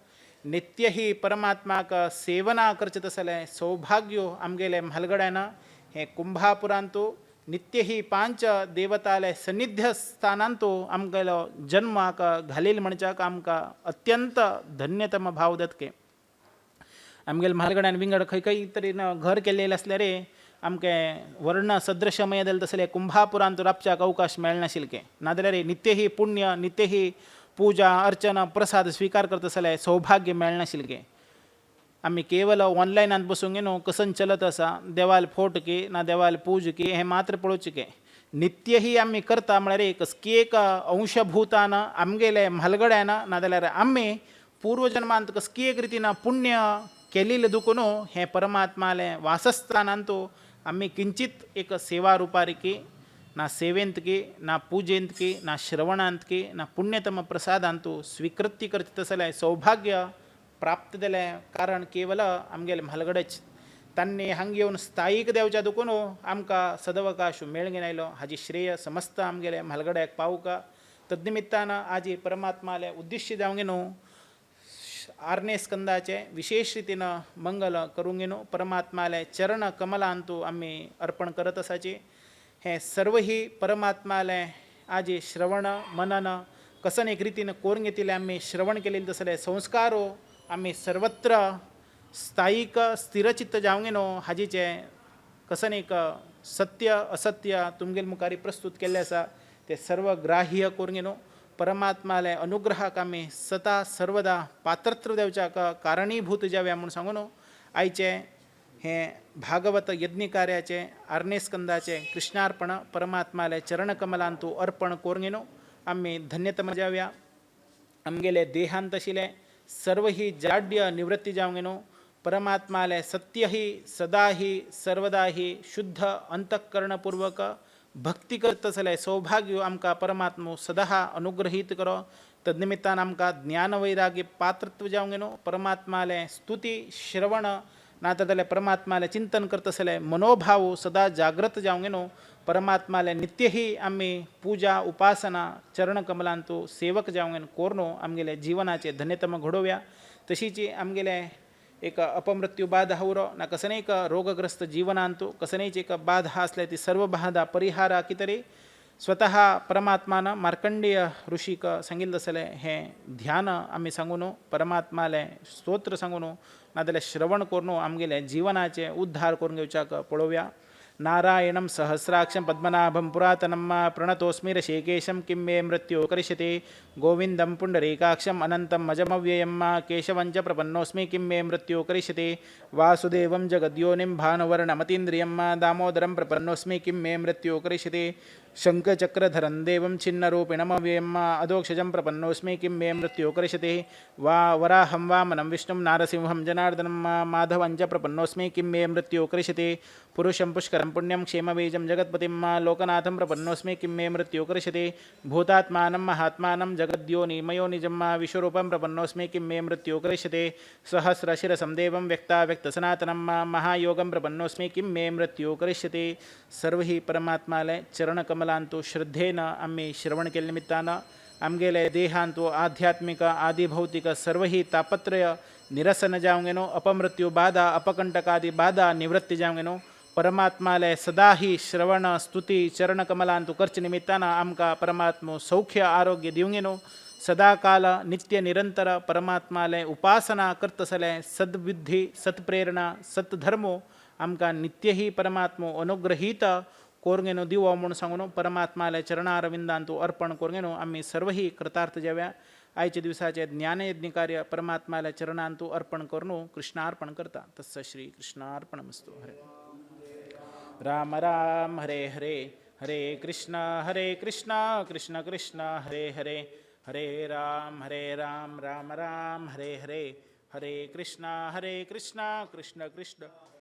नित्य ही परमात्माक सेवना करचे तसले सौभाग्यो आमगेले म्हालगड्यान हे कुंभापुरांतू नित्य ही पांच देवताले सन्निध्य स्थानांतू आमगेलो जन्माक घालील म्हणच्याक आमकां अत्यंत धन्यतम भाव दतके आमगेले म्हालगड्यान विंगड खंय खंय तरेन घर केल्लेलें आसल्यार आमकां वर्ण सदृशमय जालें तसलें कुंभापुरांतू रावच्याक अवकाश मेळनाशिल्ले नाजाल्यार नित्य ही पुण्य नित्य ही पूजा अर्चना प्रसाद स्वीकार करता जाल्यार सौभाग्य मेळनाशिल्ले आमी केवल ऑनलायनात बसूंक न्हू कसन चलत आसा देवाल फोट की ना देवाल पूज की हे मात्र पळोवचे के नित्य ही आमी करता म्हळ्यार कसकी एक अंशभूतान आमगेले म्हालगड्यान नाजाल्यार आमी पूर्वजन्मांत कसकी एक रितीन पुण्य केलेले दुखून हे परमात्माले वासस्थानांतू आमी किंचित एक सेवा रुपारी की ना सेवेंत की ना पूजेंत की ना श्रवणांत की ना पुण्यतम प्रसादांतू स्वीकृती करता तसले सौभाग्य प्राप्त दिलें कारण केवल आमगेले म्हालगडेच तांणी हांगा येवन स्थायीक देवच्या दुखून आमकां सदवकाश मेळूंक आयलो हाजी श्रेय समस्त आमगेले म्हालगड्याक पावूका तद्निमित्तान आज परमात्माले उद्दिश्य जावंक न्हू आरणे स्कंदाचे विशेष रितीन मंगल करूंक न्हू परमात्माले चरण कमलांतू आमी अर्पण करत आसाचे हे सर्व ही परमात्माले आज श्रवण मनन कसन एक रितीन करून घेतिल्ले आमी श्रवण केलेले तसले संस्कारो आमी सर्वत्र स्थायीक स्थिरचित्त जावंक न्हू हाजीचे कसन एक सत्य असत्य तुमगेले मुखारी प्रस्तुत केल्ले आसा ते सर्व ग्राह्य करून न्हू परमात्माले अनुग्रहाक आमी सदा सर्वदा पात्रत्व देवच्याक कारणीभूत जावया म्हूण सांगून आयचे हे भागवत यज्ञ कार्याचे आरणे स्कंदाचे कृष्णार्पण परमात्माले चरण कमलांतू अर्पण करून न्हू आमी धन्यतम जावया आमगेले देहांत आशिल्ले सर्व ही जाड्य निवृत्ती जावंक न्हू परमात्माले सत्य ही सदा ही सर्वदा ही शुद्ध अंतःकरणपूर्वक भक्ती करता जाल्यार सौभाग्य आमकां परमात्मा सदा अनुग्रहीत करो तद्निमित्तान आमकां ज्ञानवैराग्य पात्रत्व जावंक न्हू परमात्माले स्तुती श्रवण नातले परमात्माले चिंतन करतसले मनोभाव सदा जागृत जावंक न्हू परमात्माले नित्य ही आम्ही पूजा उपासना चरणकमलांतू सेवक जावंक कोरनो आमगेले जीवनाचे धन्यतम घडोवया तशीची आमगेले एक अपमृत्यू बाधा उरो ना कसने एक रोगग्रस्त जीवनांतू कसनेच एक बाधा असल्या ती सर्व बाधा परिहारा कितरी स्वतः परमात्मान मार्कंडेय ऋषीक सांगितलं हे ध्यान आम्ही सांगून परमात्माले स्तोत्र सांगून नाजाल्यार श्रवण करून आमगेले जीवनाचे उद्धार करून घेवच्याक पळोवया नारायणं सहस्राक्षं पद्मनाभं पुरातनं प्रणतोस्मि ऋषिकेशं किं मे मृत्यो करिष्यते गोविन्दं पुण्डरीकाक्षम् अनन्तम् अजमव्ययं केशवं च प्रपन्नोऽस्मि किं मे मृत्यो करिष्यते वासुदेवं जगद्योनिं भानुवर्णमतीन्द्रियं दामोदरं प्रपन्नोऽस्मि किं मे मृत्यो करिष्यते शङ्खचक्रधरं देवं छिन्नरूपिणमव्ययम् अधोक्षजं प्रपन्नोऽस्मि किं मे मृत्यो करिष्यते वराहं वामनं विष्णुं नारसिंहं जनार्दनं माधवं च प्रपन्नोऽस्मि किं मे मृत्यो करिष्यते पुरुषं पुष्करं पुण्यं क्षेमबीजं जगत्पतिं लोकनाथं प्रपन्नोऽस्मि किं मे मृत्यो करिष्यते भूतात्मानं महात्मानं जगद्योनिमयोनिजं विश्वरूपं प्रपन्नोऽस्मि किं मे मृत्यो करिष्यते सहस्रशिरसं देवं व्यक्ताव्यक्तसनातनं महायोगं प्रपन्नोऽस्मि किं मे मृत्यो करिष्यते सर्व ही परमात्माले चरणकमलांतू श्रद्धेन आम्ही श्रवण केल्या निमित्तानं आमगेले देहांतू आध्यात्मिक आदिभौतिक सर्व ही तापत्रय निरसन जावंगेनो अपमृत्यू बाधा अपकंटकादि बाधा निवृत्ती जावंगेनो परमात्माले सदा ही श्रवण स्तुती चरणकमलांतू करचे निमित्तानं आमका परमात्मो सौख्य आरोग्य दिवंगेनो सदाकाल नित्य निरंतर परमात्माले उपासना करतसले सद्बुद्धी सत्प्रेरणा सत्धर्मो आमका नित्य ही परमात्मो अनुग्रहीत कोरगेनो दिवो म्हणून सांगून परमात्माले चरणारविंदांतू अर्पण कोरगेनो आम्ही सर्वही कृतार्थ जाव्या आयच्या दिवसाचे ज्ञानयज्ञ कार्य परमात्माले चरणांतू अर्पण करून कृष्णार्पण करता तस्य श्री कृष्णार्पणमस्तु हरे राम राम हरे हरे हरे कृष्ण कृष्ण कृष्ण हरे हरे हरे राम राम राम हरे हरे हरे कृष्ण कृष्ण कृष्ण